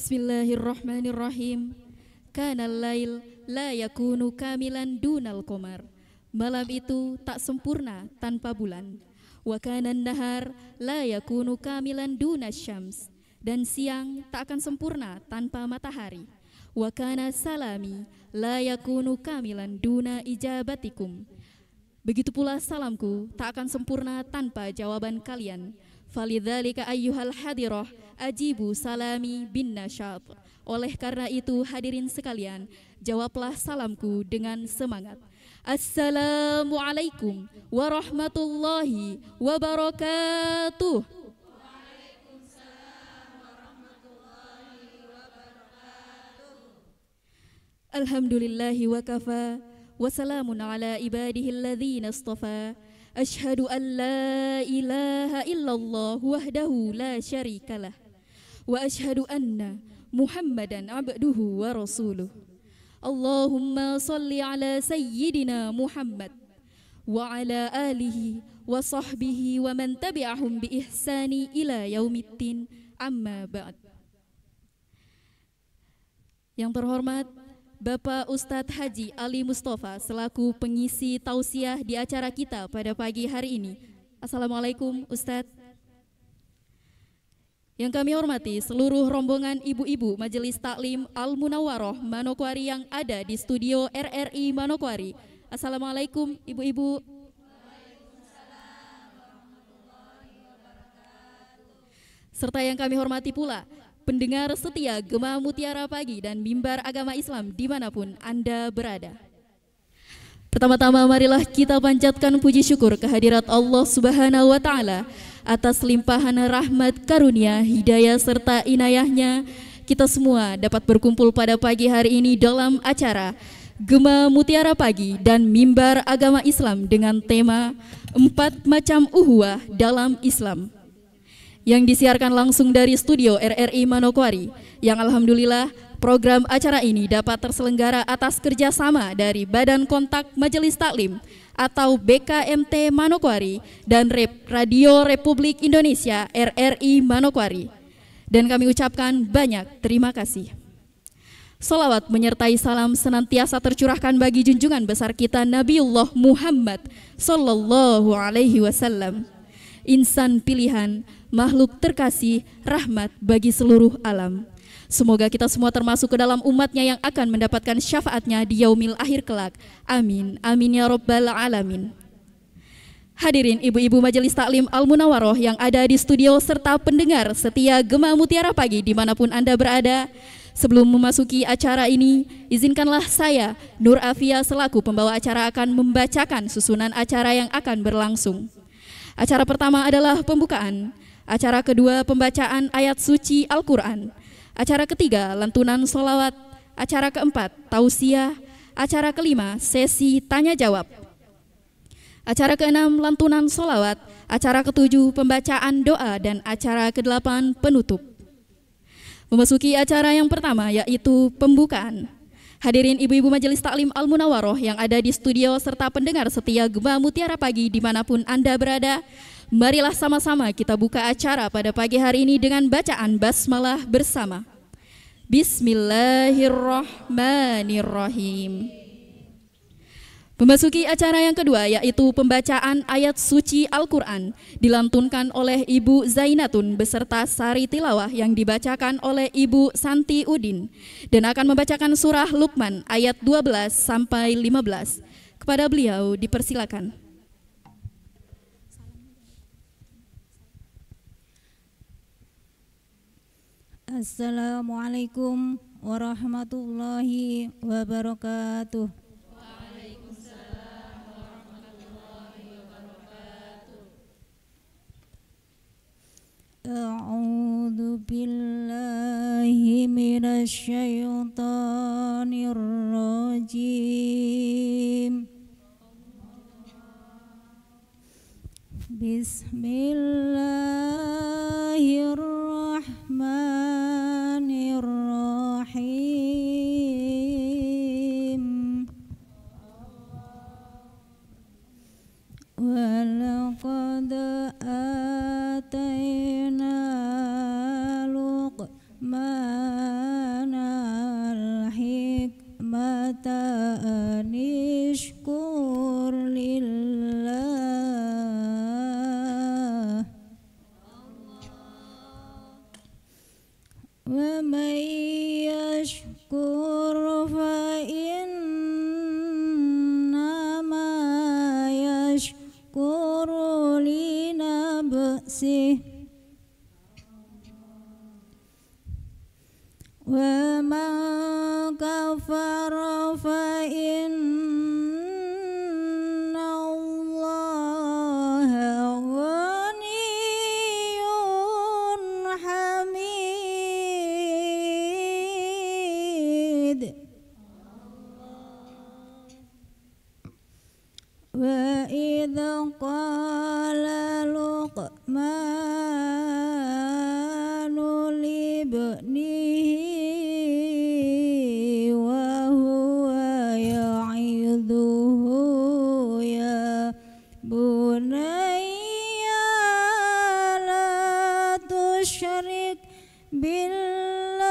Bismillahirrahmanirrahim. Kanal lail la yakunu kamilan dunal qamar. Malam itu tak sempurna tanpa bulan. Wa kanan nahar la yakunu kamilan dunas syams. Dan siang tak akan sempurna tanpa matahari. Wa kana salami la yakunu kamilan duna ijabatikum. Begitu pula salamku tak akan sempurna tanpa jawaban kalian. Falidzalika ayyuhal hadirah ajibu salami bin nasyat. Oleh karena itu hadirin sekalian, jawablah salamku dengan semangat. Assalamualaikum warahmatullahi wabarakatuh. Alhamdulillahi wa kafa wa salamun ala ibadihi alladhina istafa. Ashhadu an la ilaha illallah wahdahu la syarikalah. Wa ashhadu anna Muhammadan abduhu wa rasuluh. Allahumma salli ala sayyidina Muhammad wa ala alihi wa sahbihi wa man tabi'ahum bi ihsani ila yaumiddin, amma ba'd. Yang terhormat Bapak Ustadz Haji Ali Mustafa selaku pengisi tausiah di acara kita pada pagi hari ini. Assalamualaikum Ustadz. Yang kami hormati seluruh rombongan ibu-ibu Majelis Taklim Al-Munawwaroh Manokwari yang ada di studio RRI Manokwari. Assalamualaikum ibu-ibu. Serta yang kami hormati pula pendengar setia Gema Mutiara Pagi dan Mimbar Agama Islam dimanapun Anda berada. Pertama-tama marilah kita panjatkan puji syukur kehadirat Allah Subhanahu wa Ta'ala atas limpahan rahmat karunia, hidayah serta inayahnya. Kita semua dapat berkumpul pada pagi hari ini dalam acara Gema Mutiara Pagi dan Mimbar Agama Islam dengan tema 4 macam uhuwah dalam Islam, yang disiarkan langsung dari studio RRI Manokwari, yang alhamdulillah program acara ini dapat terselenggara atas kerjasama dari Badan Kontak Majelis Taklim atau BKMT Manokwari dan Radio Republik Indonesia RRI Manokwari. Dan kami ucapkan banyak terima kasih. Salawat menyertai salam senantiasa tercurahkan bagi junjungan besar kita Nabiullah Muhammad Sallallahu Alaihi Wasallam, insan pilihan, makhluk terkasih, rahmat bagi seluruh alam. Semoga kita semua termasuk ke dalam umatnya yang akan mendapatkan syafaatnya di yaumil akhir kelak. Amin, amin ya rabbal alamin. Hadirin ibu-ibu Majelis Taklim Al-Munawwaroh yang ada di studio serta pendengar setia Gema Mutiara Pagi dimanapun Anda berada. Sebelum memasuki acara ini, izinkanlah saya, Nur Afia selaku pembawa acara akan membacakan susunan acara yang akan berlangsung. Acara pertama adalah pembukaan. Acara kedua pembacaan ayat suci Al-Quran. Acara ketiga lantunan sholawat. Acara keempat tausiah. Acara kelima sesi tanya jawab. Acara keenam lantunan sholawat. Acara ketujuh pembacaan doa. Dan acara kedelapan penutup. Memasuki acara yang pertama yaitu pembukaan. Hadirin ibu-ibu Majelis Taklim Al-Munawwaroh yang ada di studio serta pendengar setia Gema Mutiara Pagi dimanapun Anda berada, marilah sama-sama kita buka acara pada pagi hari ini dengan bacaan basmalah bersama. Bismillahirrahmanirrahim. Memasuki acara yang kedua yaitu pembacaan ayat suci Al-Quran dilantunkan oleh Ibu Zainatun beserta sari tilawah yang dibacakan oleh Ibu Santi Udin dan akan membacakan surah Luqman ayat 12 sampai 15. Kepada beliau dipersilakan. Assalamualaikum warahmatullahi wabarakatuh. A'udzu billahi minasy syaithanir rajim. Bismillahirrahmanirrahim. Walaqad atayna Luqman anishkur lillah wa man yashkur fa innama yashkuru li nafsihi wa man kafara fa inna Allaha ghaniyyun hamid wa idza qala Luqmanu libnihi bunayya la tusyrik billah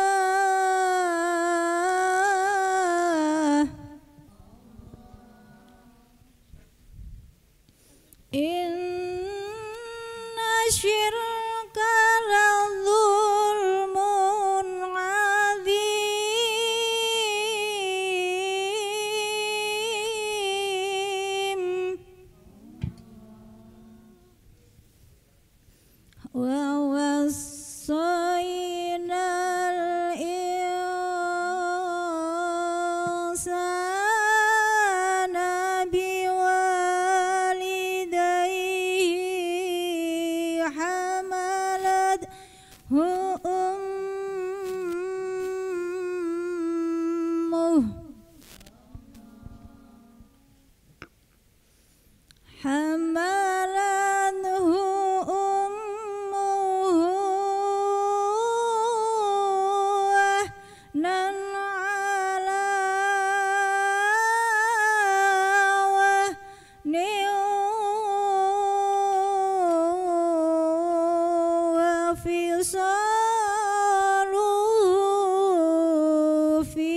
inna syirka la zulmun azim wa wassaynal insana biwalidayhi hamalathu ummuhu hamalathu wahnan ala wahnin wa fisaluhu fi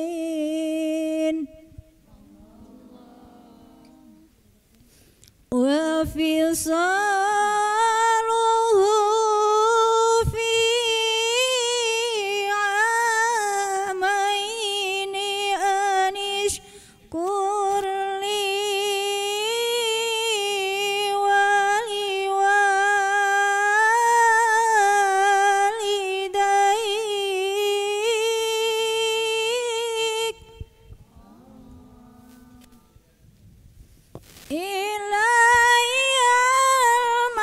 amain wa fisaluhu fi amaini anishkur li waliwalidayk ilayyal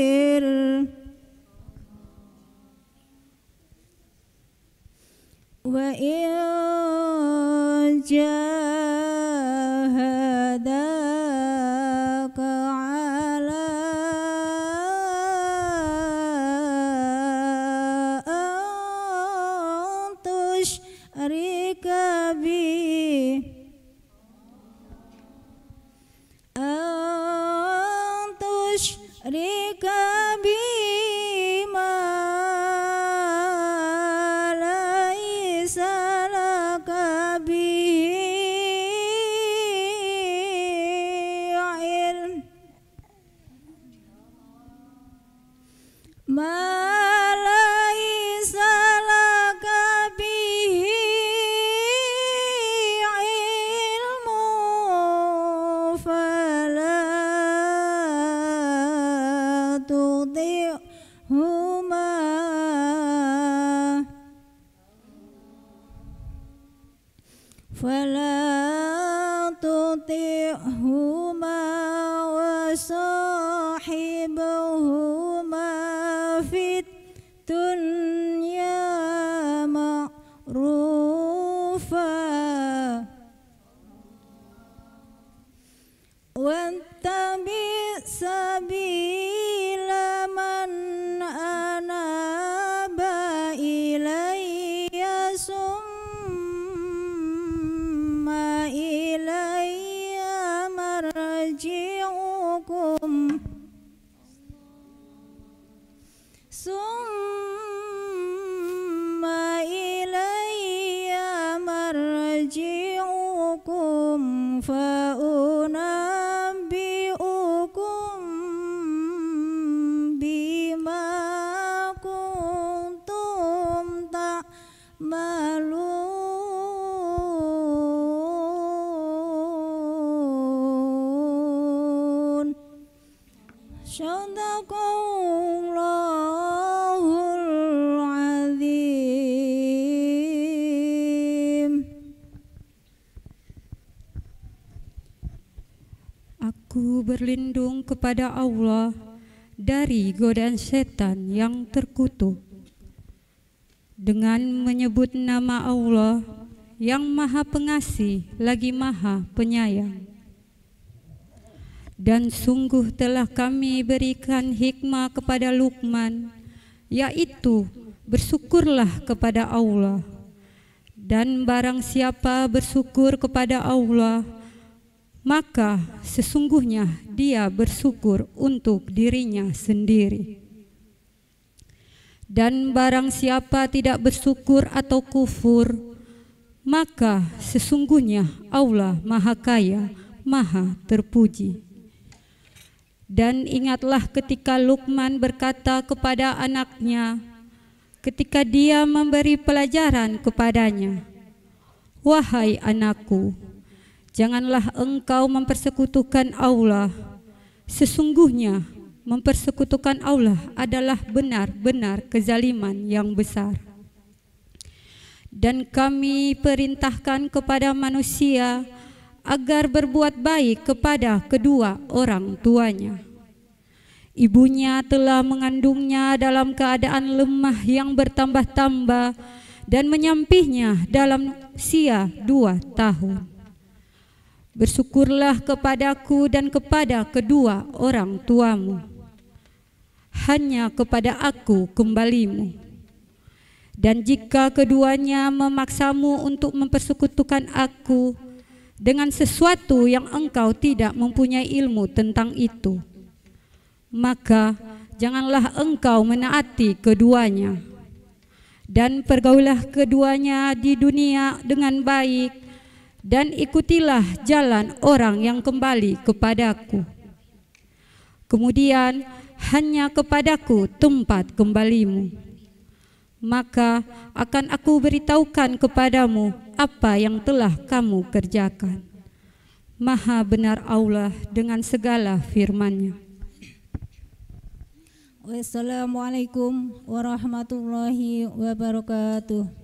masir wa in jahadaka ala an tusyrika bi an tusyrika bi ma laisa laka bihi ilm ma laisa laka bihi ilmu fala tuti'huma wa sahibuhuma fit dunya ma'rufa wattabi sabila man anaba ilayya summa ilayya فأنبئكم بما كنتم تعملون Sadaqallahul azim. Aku berlindung kepada Allah dari godaan setan yang terkutuk dengan menyebut nama Allah yang Maha Pengasih lagi Maha Penyayang. Dan sungguh telah kami berikan hikmah kepada Luqman, yaitu bersyukurlah kepada Allah. Dan barang siapa bersyukur kepada Allah, maka sesungguhnya dia bersyukur untuk dirinya sendiri. Dan barang siapa tidak bersyukur atau kufur, maka sesungguhnya Allah Maha Kaya, Maha Terpuji. Dan ingatlah ketika Luqman berkata kepada anaknya, ketika dia memberi pelajaran kepadanya, "Wahai anakku, janganlah engkau mempersekutukan Allah. Sesungguhnya mempersekutukan Allah adalah benar-benar kezaliman yang besar. Dan kami perintahkan kepada manusia agar berbuat baik kepada kedua orang tuanya. Ibunya telah mengandungnya dalam keadaan lemah yang bertambah-tambah dan menyampihnya dalam usia 2 tahun. Bersyukurlah kepadaku dan kepada kedua orang tuamu. Hanya kepada aku kembalimu. Dan jika keduanya memaksamu untuk mempersekutukan aku dengan sesuatu yang engkau tidak mempunyai ilmu tentang itu, maka janganlah engkau menaati keduanya. Dan pergaulah keduanya di dunia dengan baik, dan ikutilah jalan orang yang kembali kepadaku. Kemudian hanya kepadaku tempat kembalimu. Maka akan aku beritahukan kepadamu apa yang telah kamu kerjakan. Maha benar Allah dengan segala firman-Nya. Wassalamualaikum warahmatullahi wabarakatuh.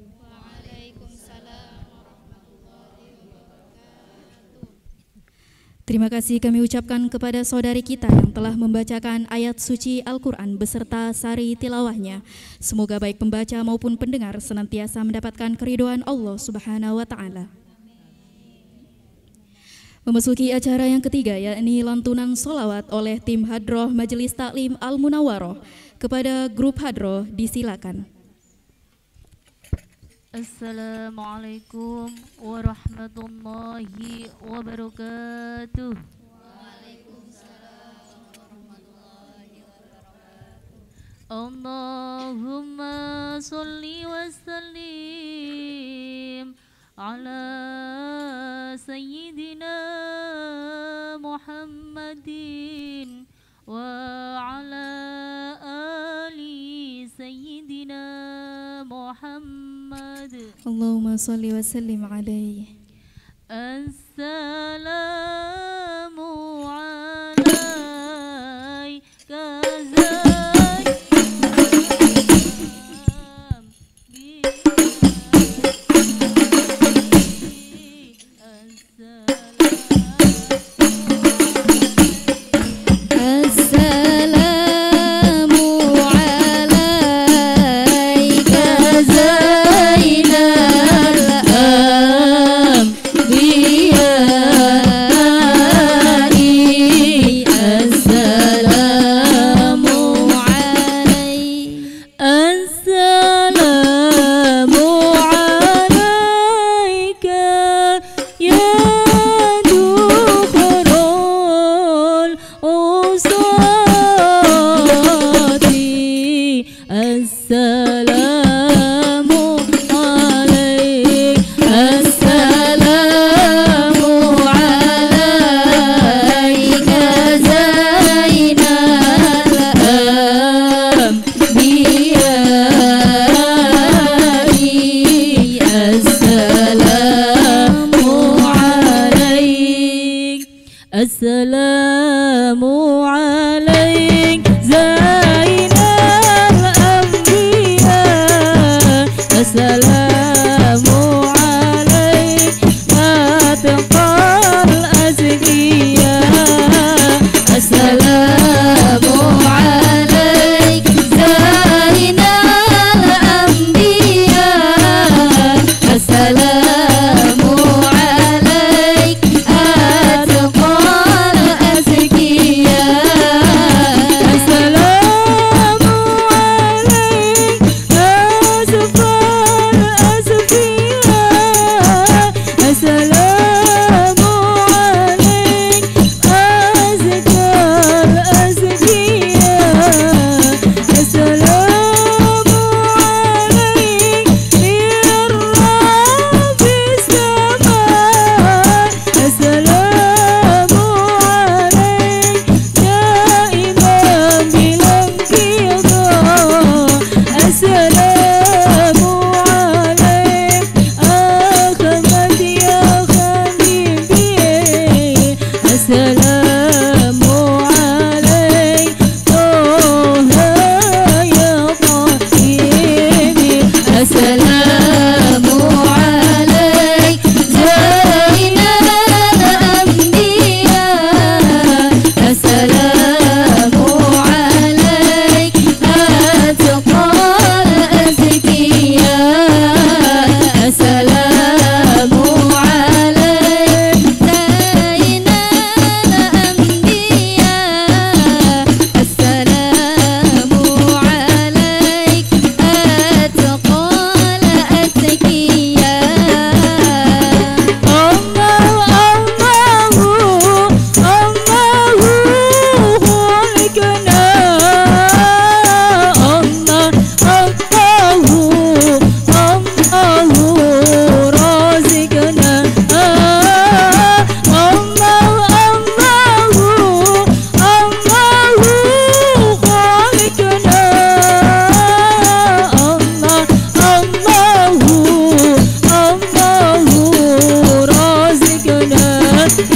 Terima kasih kami ucapkan kepada saudari kita yang telah membacakan ayat suci Al-Quran beserta sari tilawahnya. Semoga baik pembaca maupun pendengar senantiasa mendapatkan keridhaan Allah Subhanahu wa Ta'ala. Memasuki acara yang ketiga, yakni lantunan sholawat oleh tim Hadroh Majelis Taklim Al-Munawwaroh. Kepada grup Hadroh disilakan. Assalamualaikum warahmatullahi wabarakatuh. Waalaikumsalam warahmatullahi wabarakatuh. Allahumma sholli wa sallim ala sayyidina Muhammadin wa ala ali sayyidina Muhammad. Allahumma salli wa sallim alaihi. Assalamu alaika Assalamu السلام عليك زين الأنبياء السلام عليك أتقى الأزكياء السلام عليك زين الأنبياء السلام عليك أتقى الأزكياء السلام عليك أزكى الأزكياء السلام عليك أزكى الأزكياء السلام عليك يا رب السماء السلام عليك يا إمام بالانقضاء السلام عليك أحمد يا حبيبي السلام عليك طه يا طهيري السلام عليك زين الأنبياء السلام عليك أتقى الأزكياء السلام عليك زين الأنبياء السلام عليك أتقى الأزكياء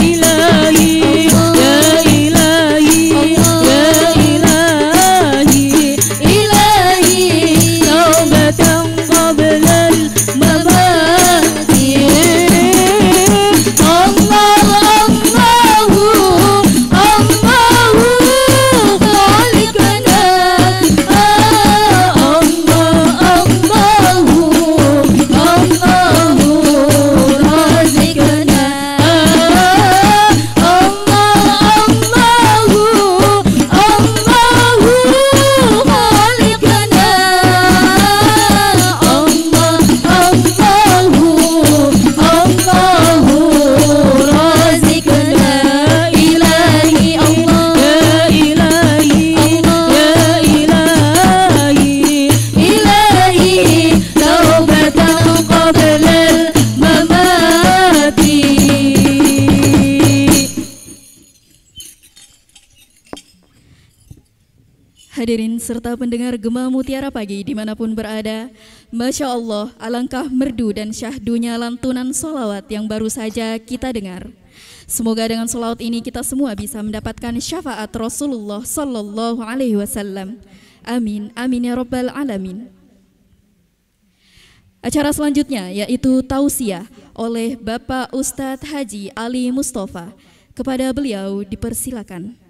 إلهي يا إلهي يا إلهي إلهي توبة قبل الممات الله الله الله خالقنا الله الله الله رازقنا Hadirin serta pendengar Gema Mutiara Pagi dimanapun berada, Masya Allah, alangkah merdu dan syahdunya lantunan solawat yang baru saja kita dengar. Semoga dengan solawat ini kita semua bisa mendapatkan syafaat Rasulullah Sallallahu Alaihi Wasallam. Amin, amin ya Rabbal Alamin. Acara selanjutnya yaitu tausiah oleh Bapak Ustadz Haji Ali Mustafa. Kepada beliau dipersilakan.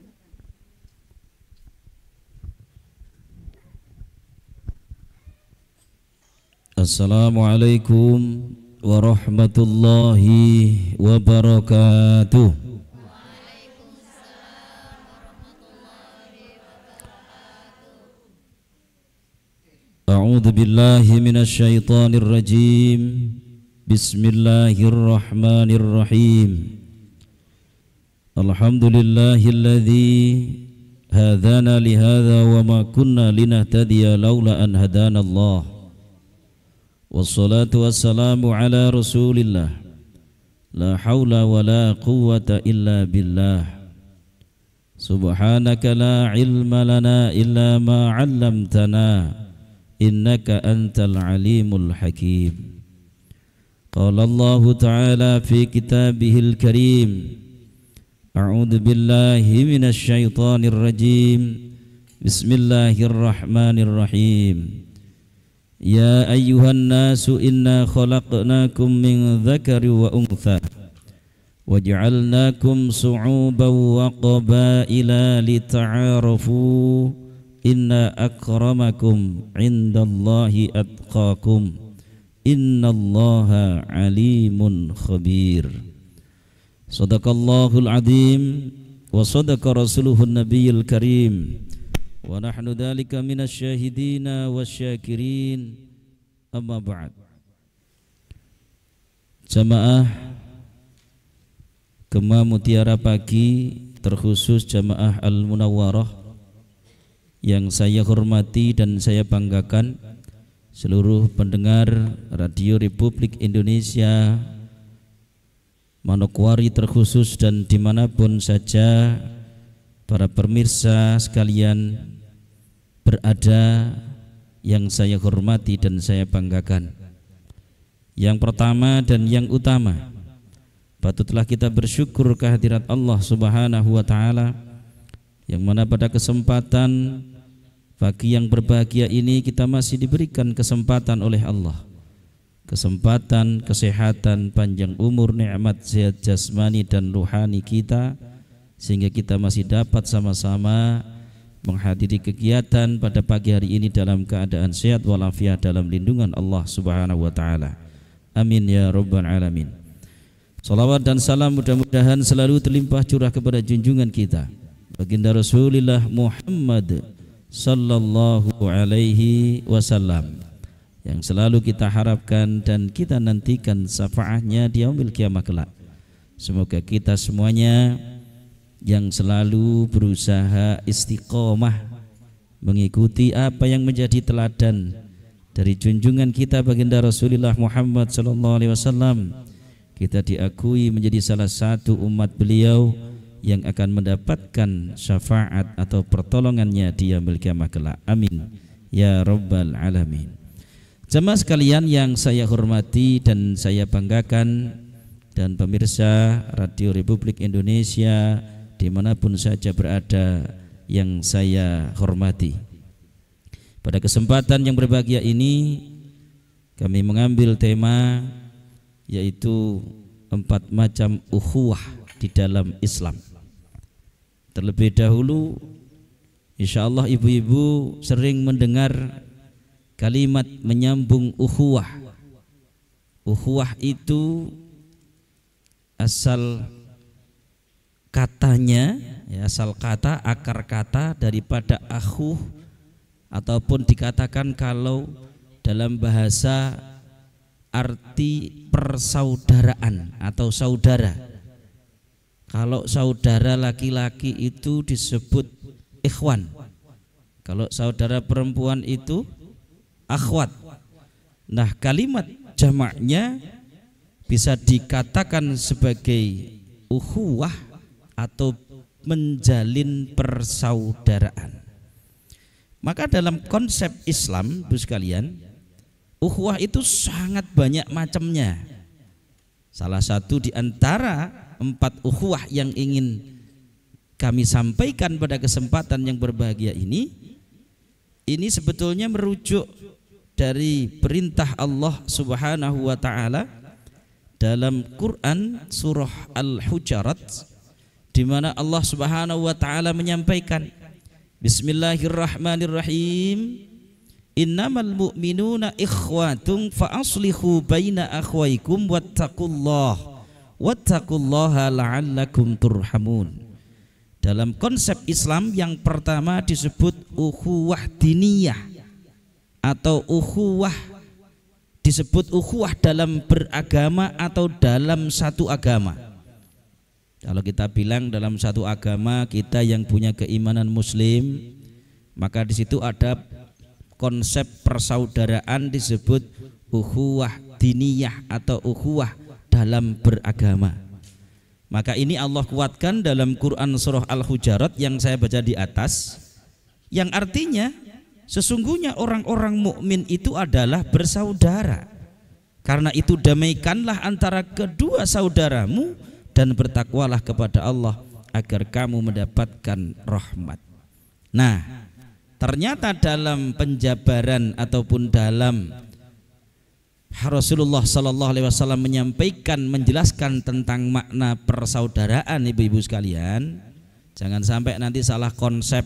Assalamualaikum warahmatullahi wabarakatuh. A'udzu billahi minasy syaithanir rajim. Bismillahirrahmanirrahim. Alhamdulillahilladzi hadana li hadza wa ma kunna linahtadiya laula an hadanallah. Wassalatu wassalamu ala rasulillah. La hawla wa la quwwata illa billah. Subhanaka la ilma lana illa ma 'allamtana. Innaka antal alimul hakim. Qala Allah ta'ala fi kitabihil karim. A'udzu billahi minasy syaithanir rajim. Bismillahirrahmanirrahim. Ya ayyuhan nasu inna khalaqnakum min dzakari wa untha waj'alnakum su'uban wa qabaila lita'arafu inna akramakum 'indallahi atqakum innallaha alimun khabir. Sadaqallahul azim wa sadaqa rasuluhun nabiyil karim wa nahnu dzalika minasy syahidina wasyakirin. Amma ba'd. Jamaah Gema Mutiara Pagi, terkhusus jamaah Al-Munawwarah yang saya hormati dan saya banggakan, seluruh pendengar Radio Republik Indonesia Manokwari terkhusus dan dimanapun saja para pemirsa sekalian berada yang saya hormati dan saya banggakan. Yang pertama dan yang utama, patutlah kita bersyukur kehadirat Allah Subhanahu wa Ta'ala, yang mana pada kesempatan pagi yang berbahagia ini kita masih diberikan kesempatan oleh Allah, kesempatan, kesehatan, panjang umur, nikmat sehat jasmani dan rohani kita, sehingga kita masih dapat sama-sama menghadiri kegiatan pada pagi hari ini dalam keadaan sehat walafiat dalam lindungan Allah Subhanahu wa Ta'ala. Amin ya rabbal alamin. Salawat dan salam mudah-mudahan selalu terlimpah curah kepada junjungan kita baginda Rasulullah Muhammad sallallahu alaihi wasallam, yang selalu kita harapkan dan kita nantikan syafaatnya di yaumil kiamah kelak. Semoga kita semuanya yang selalu berusaha istiqomah mengikuti apa yang menjadi teladan dari junjungan kita baginda Rasulullah Muhammad sallallahu alaihi wasallam, kita diakui menjadi salah satu umat beliau yang akan mendapatkan syafaat atau pertolongannya di yaumil kiamah kelak. Amin ya rabbal alamin. Jemaah sekalian yang saya hormati dan saya banggakan, dan pemirsa Radio Republik Indonesia dimanapun saja berada yang saya hormati, pada kesempatan yang berbahagia ini kami mengambil tema yaitu 4 macam ukhuwah di dalam Islam. Terlebih dahulu, insyaallah ibu-ibu sering mendengar kalimat menyambung ukhuwah. Ukhuwah itu asal katanya, ya, asal kata, akar kata daripada akhuh, ataupun dikatakan kalau dalam bahasa arti persaudaraan atau saudara. Kalau saudara laki-laki itu disebut ikhwan, kalau saudara perempuan itu akhwat. Nah, kalimat jamaknya bisa dikatakan sebagai ukhuwah atau menjalin persaudaraan. Maka dalam konsep Islam, Bu sekalian, ukhuwah itu sangat banyak macamnya. Salah satu di antara 4 ukhuwah yang ingin kami sampaikan pada kesempatan yang berbahagia ini sebetulnya merujuk dari perintah Allah Subhanahu wa Ta'ala dalam Quran surah Al-Hujurat, di mana Allah Subhanahu wa Ta'ala menyampaikan, Bismillahirrahmanirrahim, innamal mu'minuna ikhwatun fa aslihu baina akhwaikum wattaqullaha la'allakum turhamun. Dalam konsep Islam yang pertama disebut ukhuwah diniyah, atau ukhuwah disebut ukhuwah dalam beragama atau dalam satu agama. Kalau kita bilang dalam satu agama, kita yang punya keimanan muslim, maka di situ ada konsep persaudaraan disebut ukhuwah diniyah atau ukhuwah dalam beragama. Maka ini Allah kuatkan dalam Quran surah Al-Hujurat yang saya baca di atas, yang artinya sesungguhnya orang-orang mukmin itu adalah bersaudara. Karena itu damaikanlah antara kedua saudaramu dan bertakwalah kepada Allah, agar kamu mendapatkan rahmat. Nah, ternyata dalam penjabaran ataupun dalam Rasulullah Sallallahu Alaihi Wasallam menyampaikan, menjelaskan tentang makna persaudaraan, ibu-ibu sekalian, jangan sampai nanti salah konsep,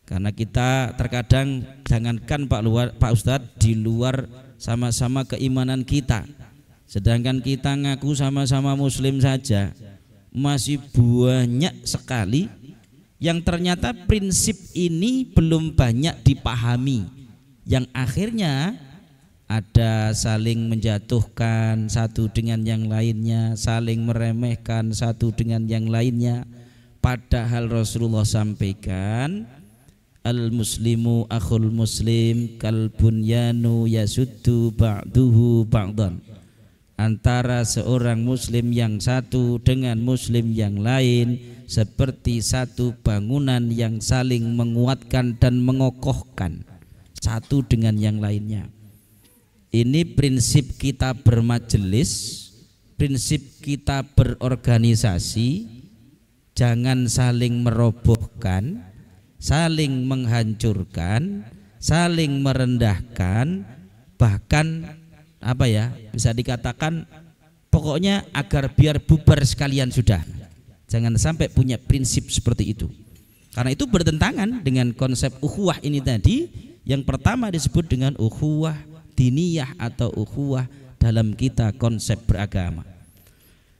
karena kita terkadang jangankan Pak Ustadz di luar sama-sama keimanan kita, sedangkan kita ngaku sama-sama Muslim saja, masih banyak sekali yang ternyata prinsip ini belum banyak dipahami, yang akhirnya ada saling menjatuhkan satu dengan yang lainnya, saling meremehkan satu dengan yang lainnya. Padahal Rasulullah sampaikan, al muslimu akhul muslim kal bunyanu yasuddu ba'duhu ba'dan. Antara seorang muslim yang satu dengan muslim yang lain seperti satu bangunan yang saling menguatkan dan mengokohkan satu dengan yang lainnya. Ini prinsip kita bermajelis, prinsip kita berorganisasi, jangan saling merobohkan, saling menghancurkan, saling merendahkan, bahkan bisa dikatakan pokoknya agar biar bubar sekalian sudah. Jangan sampai punya prinsip seperti itu, karena itu bertentangan dengan konsep ukhuwah ini tadi. Yang pertama disebut dengan ukhuwah diniyah atau ukhuwah dalam kita konsep beragama.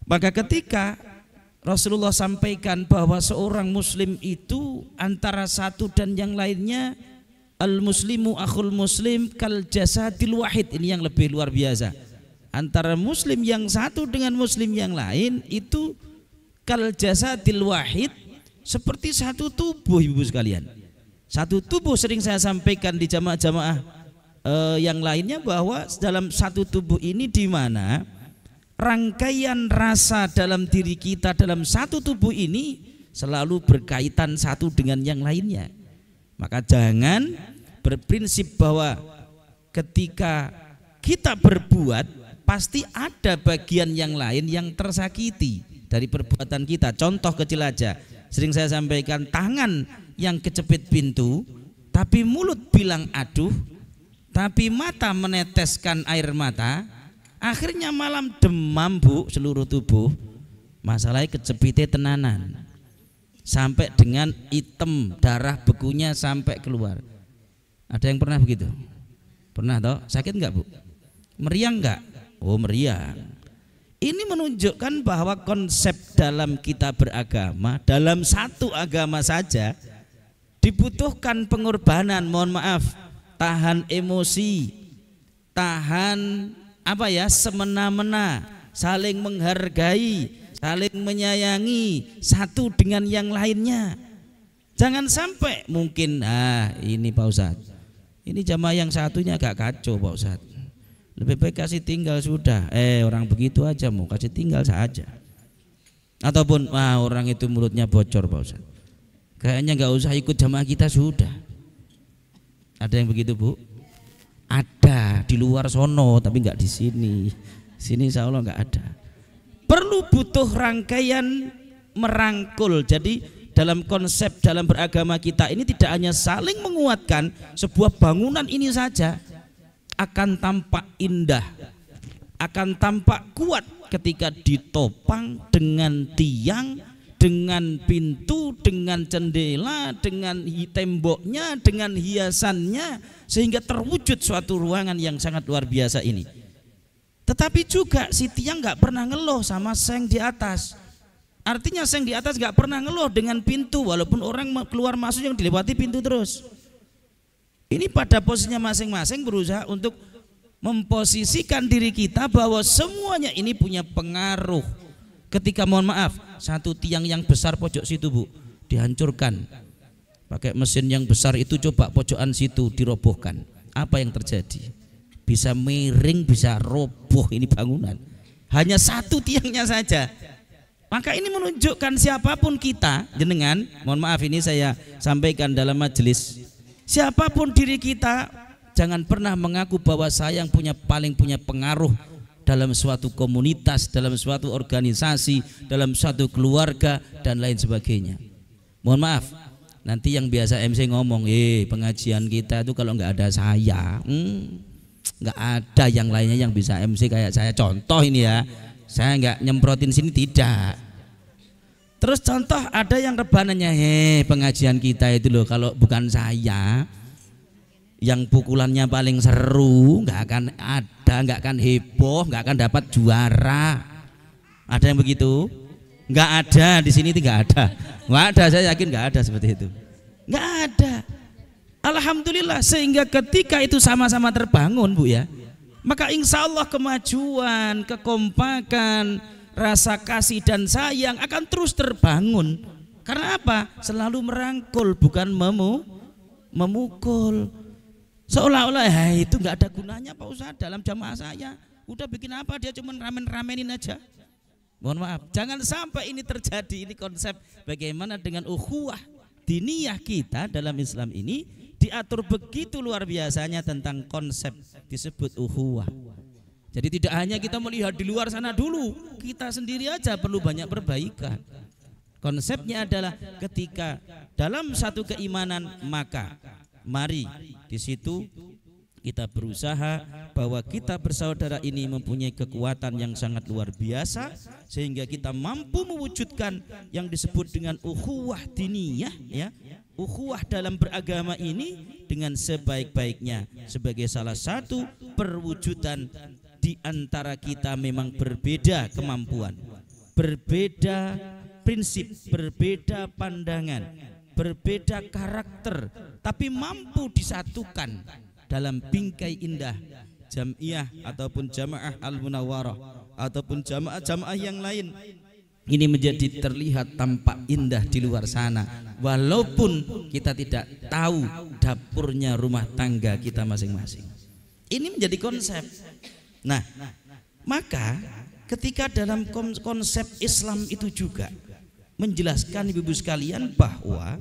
Maka ketika Rasulullah sampaikan bahwa seorang muslim itu antara satu dan yang lainnya, al muslimu akhul muslim kal jasadil wahid, ini yang lebih luar biasa. Antara muslim yang satu dengan muslim yang lain itu kal jasadil wahid, seperti satu tubuh, ibu sekalian. Satu tubuh, sering saya sampaikan di jamaah-jamaah yang lainnya bahwa dalam satu tubuh ini di mana rangkaian rasa dalam diri kita dalam satu tubuh ini selalu berkaitan satu dengan yang lainnya. Maka jangan berprinsip bahwa ketika kita berbuat pasti ada bagian yang lain yang tersakiti dari perbuatan kita. Contoh kecil aja, sering saya sampaikan, tangan yang kecepit pintu tapi mulut bilang aduh, tapi mata meneteskan air mata, akhirnya malam demam bu seluruh tubuh. Masalahnya kecepitnya tenanan, sampai dengan hitam, darah bekunya sampai keluar. Ada yang pernah begitu? Pernah toh? Sakit enggak bu? Meriang enggak? Oh meriang. Ini menunjukkan bahwa konsep dalam kita beragama, dalam satu agama saja dibutuhkan pengorbanan. Mohon maaf, tahan emosi, tahan semena-mena, saling menghargai, saling menyayangi satu dengan yang lainnya. Jangan sampai mungkin ini Pak Ustadz, ini jamaah yang satunya agak kacau Pak Ustadz, lebih baik kasih tinggal sudah. Orang begitu aja mau kasih tinggal saja. Ataupun orang itu mulutnya bocor Pak Ustadz, kayaknya nggak usah ikut jamaah kita sudah. Ada yang begitu bu? Ada di luar sono tapi nggak di sini. Sini insya Allah nggak ada. Perlu butuh rangkaian merangkul. Jadi dalam konsep dalam beragama kita ini tidak hanya saling menguatkan, sebuah bangunan ini saja akan tampak indah, akan tampak kuat ketika ditopang dengan tiang, dengan pintu, dengan jendela, dengan temboknya, dengan hiasannya, sehingga terwujud suatu ruangan yang sangat luar biasa ini. Tetapi juga si tiang nggak pernah ngeluh sama seng di atas. Artinya seng di atas nggak pernah ngeluh dengan pintu, walaupun orang keluar masuk yang dilewati pintu terus. Ini pada posisinya masing-masing berusaha untuk memposisikan diri kita bahwa semuanya ini punya pengaruh. Ketika mohon maaf satu tiang yang besar pojok situ bu dihancurkan pakai mesin yang besar itu, coba pojokan situ dirobohkan, apa yang terjadi? Bisa miring, bisa roboh ini bangunan, hanya satu tiangnya saja. Maka ini menunjukkan siapapun kita, jenengan, mohon maaf ini saya sampaikan dalam majelis, siapapun diri kita, jangan pernah mengaku bahwa saya yang paling punya pengaruh dalam suatu komunitas, dalam suatu organisasi, dalam suatu keluarga dan lain sebagainya. Mohon maaf, nanti yang biasa MC ngomong, pengajian kita itu kalau nggak ada saya, nggak ada yang lainnya yang bisa MC kayak saya. Contoh ini ya, saya nggak nyemprotin sini, tidak. Terus contoh ada yang rebanannya, pengajian kita itu loh kalau bukan saya yang pukulannya paling seru, nggak akan ada, nggak akan heboh, nggak akan dapat juara. Ada yang begitu? Nggak ada, di sini nggak ada, nggak ada. Saya yakin nggak ada seperti itu, nggak ada. Alhamdulillah, sehingga ketika itu sama-sama terbangun Bu ya, maka insya Allah kemajuan, kekompakan, rasa kasih dan sayang akan terus terbangun. Karena apa? Selalu merangkul, bukan memukul. Seolah-olah itu nggak ada gunanya Pak Ustadz dalam jamaah saya. Udah bikin apa, dia cuma ramen-ramenin aja. Mohon maaf, jangan sampai ini terjadi. Ini konsep bagaimana dengan ukhuwah diniyah kita dalam Islam ini diatur begitu luar biasanya tentang konsep disebut ukhuwah. Jadi tidak hanya kita melihat di luar sana dulu, kita sendiri aja perlu banyak perbaikan. Konsepnya adalah ketika dalam satu keimanan, maka mari di situ kita berusaha bahwa kita bersaudara ini mempunyai kekuatan yang sangat luar biasa sehingga kita mampu mewujudkan yang disebut dengan ukhuwah diniyah ya. Ukhuwah dalam beragama ini dengan sebaik-baiknya sebagai salah satu perwujudan di antara kita memang berbeda kemampuan, berbeda prinsip, berbeda pandangan, berbeda karakter, tapi mampu disatukan dalam bingkai indah Jam'iyah ataupun Jamaah Al-Munawwarah ataupun jamaah-jamaah yang lain. Ini menjadi terlihat tampak indah di luar sana, walaupun kita tidak tahu dapurnya rumah tangga kita masing-masing. Ini menjadi konsep. Nah, maka ketika dalam konsep Islam itu juga menjelaskan ibu-ibu sekalian bahwa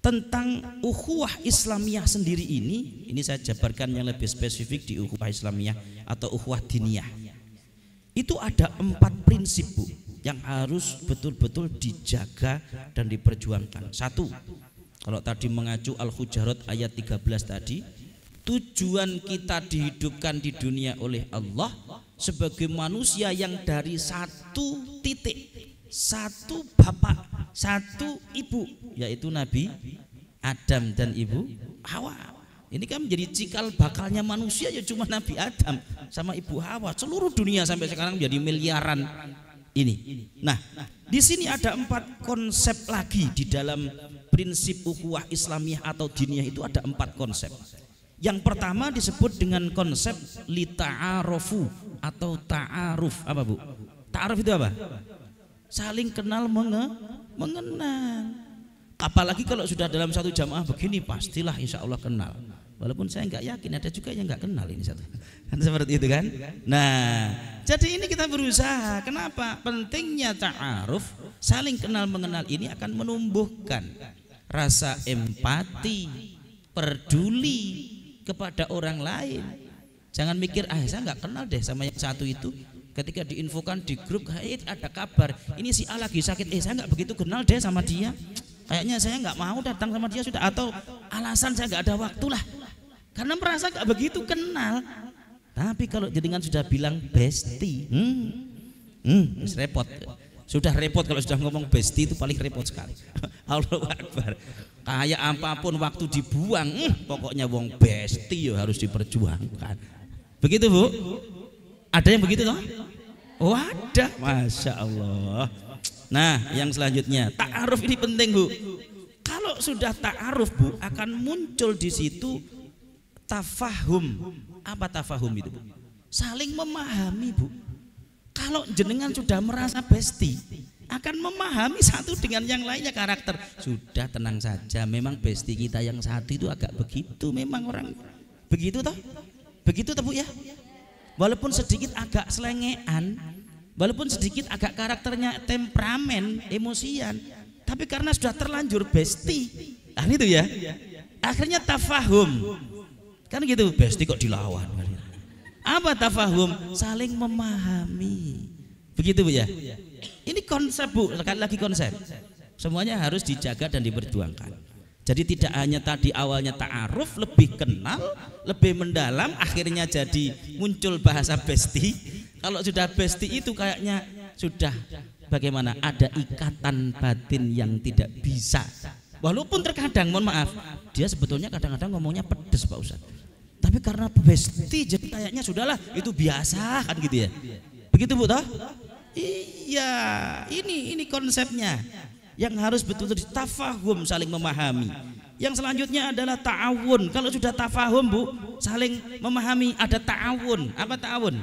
tentang ukhuwah Islamiyah sendiri ini saya jabarkan yang lebih spesifik di ukhuwah Islamiyah atau ukhuwah diniyah. Itu ada 4 prinsip Bu yang harus betul-betul dijaga dan diperjuangkan. 1, kalau tadi mengacu Al-Hujurat ayat 13 tadi, tujuan kita dihidupkan di dunia oleh Allah sebagai manusia yang dari satu titik, satu bapak, satu ibu, yaitu Nabi Adam dan Ibu Hawa. Ini kan menjadi cikal bakalnya manusia ya cuma Nabi Adam sama Ibu Hawa. Seluruh dunia sampai sekarang menjadi miliaran ini. Nah, di sini ada 4 konsep lagi di dalam prinsip ukhuwah Islamiyah atau diniyah itu ada 4 konsep. Yang pertama disebut dengan konsep lita'arofu atau ta'aruf. Apa Bu? Ta'aruf itu apa? Saling kenal mengenal. Apalagi kalau sudah dalam satu jamaah begini, pastilah insya Allah kenal. Walaupun saya nggak yakin, ada juga yang nggak kenal ini satu. Kan seperti itu kan? Nah, jadi ini kita berusaha. Kenapa? Pentingnya ta'aruf, saling kenal mengenal ini akan menumbuhkan rasa empati, peduli kepada orang lain. Jangan mikir saya nggak kenal deh sama yang satu itu. Ketika diinfokan di grup, ada kabar ini si A lagi sakit, saya nggak begitu kenal deh sama dia. Kayaknya saya nggak mau datang sama dia sudah, atau alasan saya nggak ada waktu lah, karena merasa nggak begitu kenal. Tapi kalau jenengan sudah bilang bestie, repot. Sudah repot kalau sudah ngomong bestie itu paling repot sekali. Allahu Akbar. Kayak apapun waktu dibuang, pokoknya wong bestie harus diperjuangkan. Begitu Bu? Ada yang begitu toh? Oh ada, masya Allah. Nah, yang selanjutnya ta'aruf ini penting Bu. Kalau sudah ta'aruf Bu, akan muncul di situ tafahum. Apa tafahum itu Bu? Saling memahami Bu. Kalau jenengan sudah merasa bestie, akan memahami satu dengan yang lainnya karakter. Sudah tenang saja, memang bestie kita yang satu itu agak begitu, memang orang begitu toh? Begitu toh Bu ya? Walaupun sedikit agak selengean, walaupun sedikit agak karakternya temperamen, emosian, tapi karena sudah terlanjur bestie, itu ya, akhirnya tafahum, kan gitu, bestie kok dilawan, Apa tafahum? Saling memahami. Begitu Bu ya. Ini konsep Bu, sekali lagi konsep. Semuanya harus dijaga dan diperjuangkan. Jadi tidak hanya tadi awalnya ta'aruf, lebih kenal, lebih mendalam, akhirnya jadi muncul bahasa besti. Kalau sudah besti itu kayaknya sudah bagaimana? Ada ikatan batin yang tidak bisa. Walaupun terkadang, mohon maaf, dia sebetulnya kadang-kadang ngomongnya pedes Pak Ustadz. Tapi karena besti jadi kayaknya sudahlah itu biasa kan gitu ya. Begitu Bu toh? Iya, ini konsepnya. Yang harus betul-betul ditafahum, saling memahami. Yang selanjutnya adalah ta'awun. Kalau sudah tafahum Bu, saling memahami, ada ta'awun. Apa ta'awun?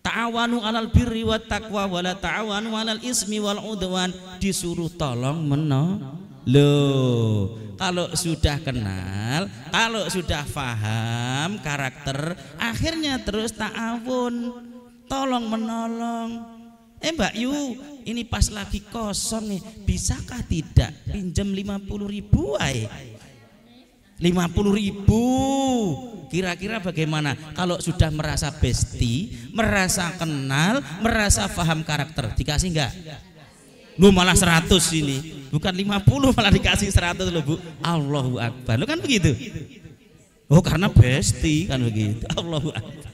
Ta'awanu alal birri wat taqwa wala ta'awanu alal ismi wal udwan. Disuruh tolong menolong. Loh, kalau sudah kenal, kalau sudah paham karakter, akhirnya terus ta'awun, tolong menolong. Mbak Yu, ini pas lagi kosong nih, bisakah tidak pinjam 50.000 ay? 50.000. Kira-kira bagaimana kalau sudah merasa besti, merasa kenal, merasa paham karakter, dikasih enggak? Lu malah 100 ini, bukan 50 malah dikasih 100 loh Bu. Allahu Akbar, lu kan begitu. Oh karena besti kan begitu. Allahu Akbar.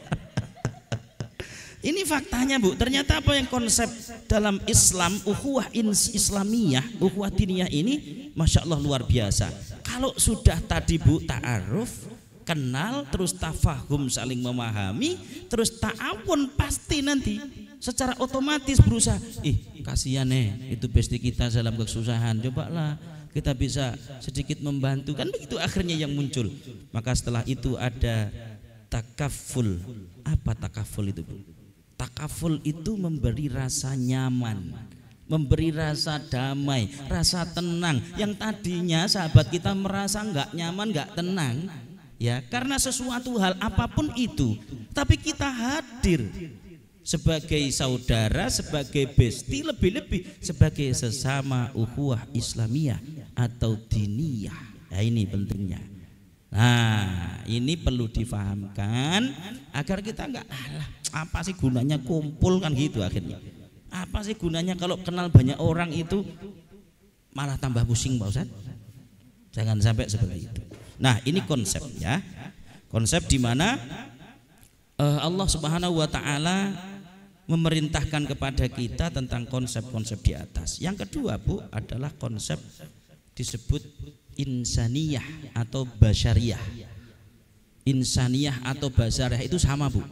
Ini faktanya Bu, ternyata apa yang konsep dalam Islam, ukhuwah Islamiyah, ukhuwah diniyah ini Masya Allah luar biasa. Kalau sudah tadi Bu ta'aruf, kenal, terus tafahum saling memahami, terus ta'awun, pasti nanti secara otomatis berusaha, kasihan itu besti kita dalam kesusahan, cobalah kita bisa sedikit membantu, kan begitu akhirnya yang muncul. Maka setelah itu ada takaful. Apa takaful itu Bu? Takaful itu memberi rasa nyaman, memberi rasa damai, rasa tenang. Yang tadinya sahabat kita merasa nggak nyaman, nggak tenang, ya karena sesuatu hal apapun itu. Tapi kita hadir sebagai saudara, sebagai besti, lebih-lebih sebagai sesama ukhuwah Islamiyah atau diniyah. Nah, ini pentingnya. Nah, ini perlu difahamkan agar kita enggak apa sih gunanya kumpul kan gitu akhirnya. Apa sih gunanya kalau kenal banyak orang itu malah tambah pusing Pak Ustadz? Jangan sampai seperti itu. Nah, ini konsepnya. Konsep di mana Allah Subhanahu wa taala memerintahkan kepada kita tentang konsep-konsep di atas. Yang kedua Bu adalah konsep disebut insaniyah atau basyariyah. Insaniyah atau basyariyah itu sama Bu.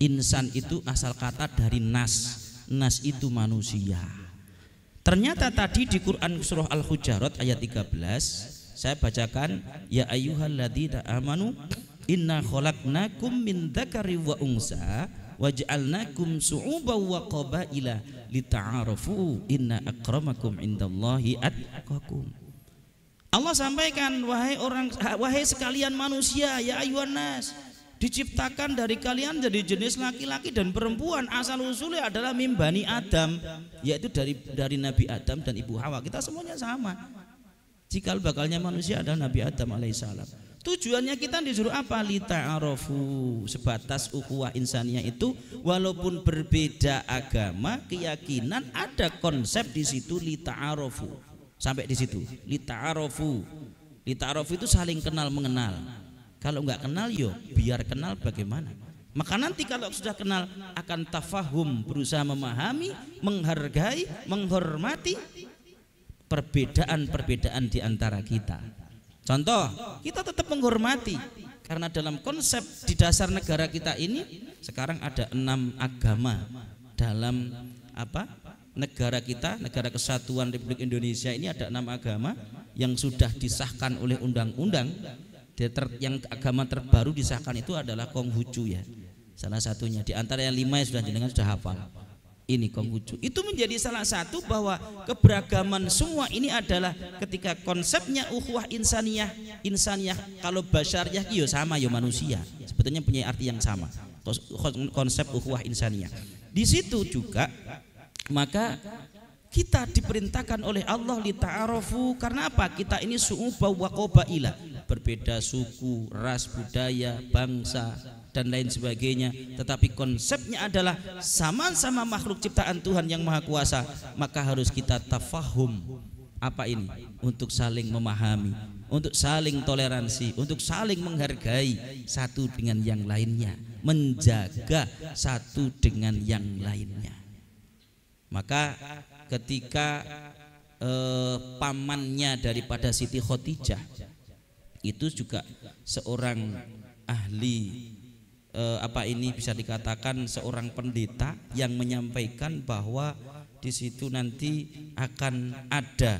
Insan itu asal kata dari nas. Nas itu manusia. Ternyata tadi di Quran surah Al-Hujarat ayat 13 saya bacakan, ya ayyuhalladzina amanu inna khalaqnakum min dzakari wa unsa waj'alnakum syu'uban wa qabaila lita'arafu inna akramakum indallahi atqakum. Allah sampaikan, wahai sekalian manusia, ya ayyuhan nas, diciptakan dari kalian dari jenis laki-laki dan perempuan, asal usulnya adalah min bani Adam, yaitu dari Nabi Adam dan Ibu Hawa. Kita semuanya sama. Cikal bakalnya manusia adalah Nabi Adam alaihissalam. Tujuannya kita disuruh apa? Lita'arafu, sebatas ukhuwah insaniyah itu walaupun berbeda agama, keyakinan, ada konsep di situ lita'arafu. Sampai di situ. Lita'arafu. Lita'arafu itu saling kenal mengenal. Kalau nggak kenal yo biar kenal bagaimana. Maka nanti kalau sudah kenal akan tafahum, berusaha memahami, menghargai, menghormati perbedaan-perbedaan di antara kita. Contoh, kita tetap menghormati karena dalam konsep di dasar negara kita ini sekarang ada 6 agama dalam apa? Negara kita, Negara Kesatuan Republik Indonesia ini ada 6 agama yang sudah disahkan oleh undang-undang. Yang agama terbaru disahkan itu adalah Konghucu ya, salah satunya di antara yang 5 yang sudah jenengan sudah hafal. Ini Konghucu itu menjadi salah satu bahwa keberagaman semua ini adalah ketika konsepnya ukhuwah insaniyah. Insaniyah kalau basyariyah yo sama yo manusia, sebetulnya punya arti yang sama. Konsep ukhuwah insaniyah di situ juga, maka kita diperintahkan oleh Allah lita'arafu. Karena apa? Kita ini su'uba wa qabaila, berbeda suku, ras, budaya, bangsa, dan lain sebagainya, tetapi konsepnya adalah sama-sama makhluk ciptaan Tuhan yang Maha Kuasa, maka harus kita tafahum. Apa ini? Untuk saling memahami, untuk saling toleransi, untuk saling menghargai satu dengan yang lainnya, menjaga satu dengan yang lainnya. Maka ketika pamannya daripada Siti Khadijah itu juga seorang ahli bisa dikatakan seorang pendeta yang menyampaikan bahwa di situ nanti akan ada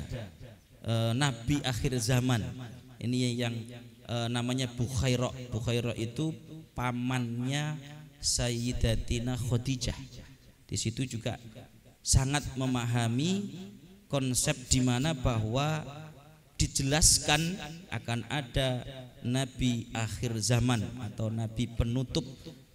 nabi akhir zaman. Ini yang namanya Bukhairah. Bukhairah itu pamannya Sayyidatina Khadijah. Di situ juga sangat memahami konsep di mana bahwa dijelaskan akan ada nabi akhir zaman atau nabi penutup,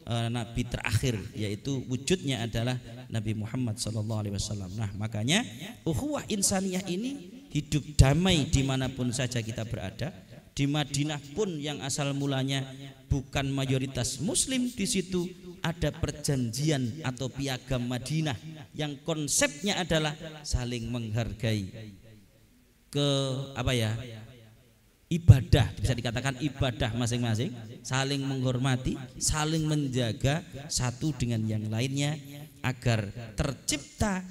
nabi terakhir, yaitu wujudnya adalah Nabi Muhammad SAW. Nah, makanya ukhuwah insaniyah ini hidup damai dimanapun saja kita berada. Di Madinah pun yang asal mulanya bukan mayoritas Muslim, di situ ada perjanjian atau piagam Madinah yang konsepnya adalah saling menghargai, ibadah, bisa dikatakan ibadah masing-masing, saling menghormati, saling menjaga satu dengan yang lainnya, agar tercipta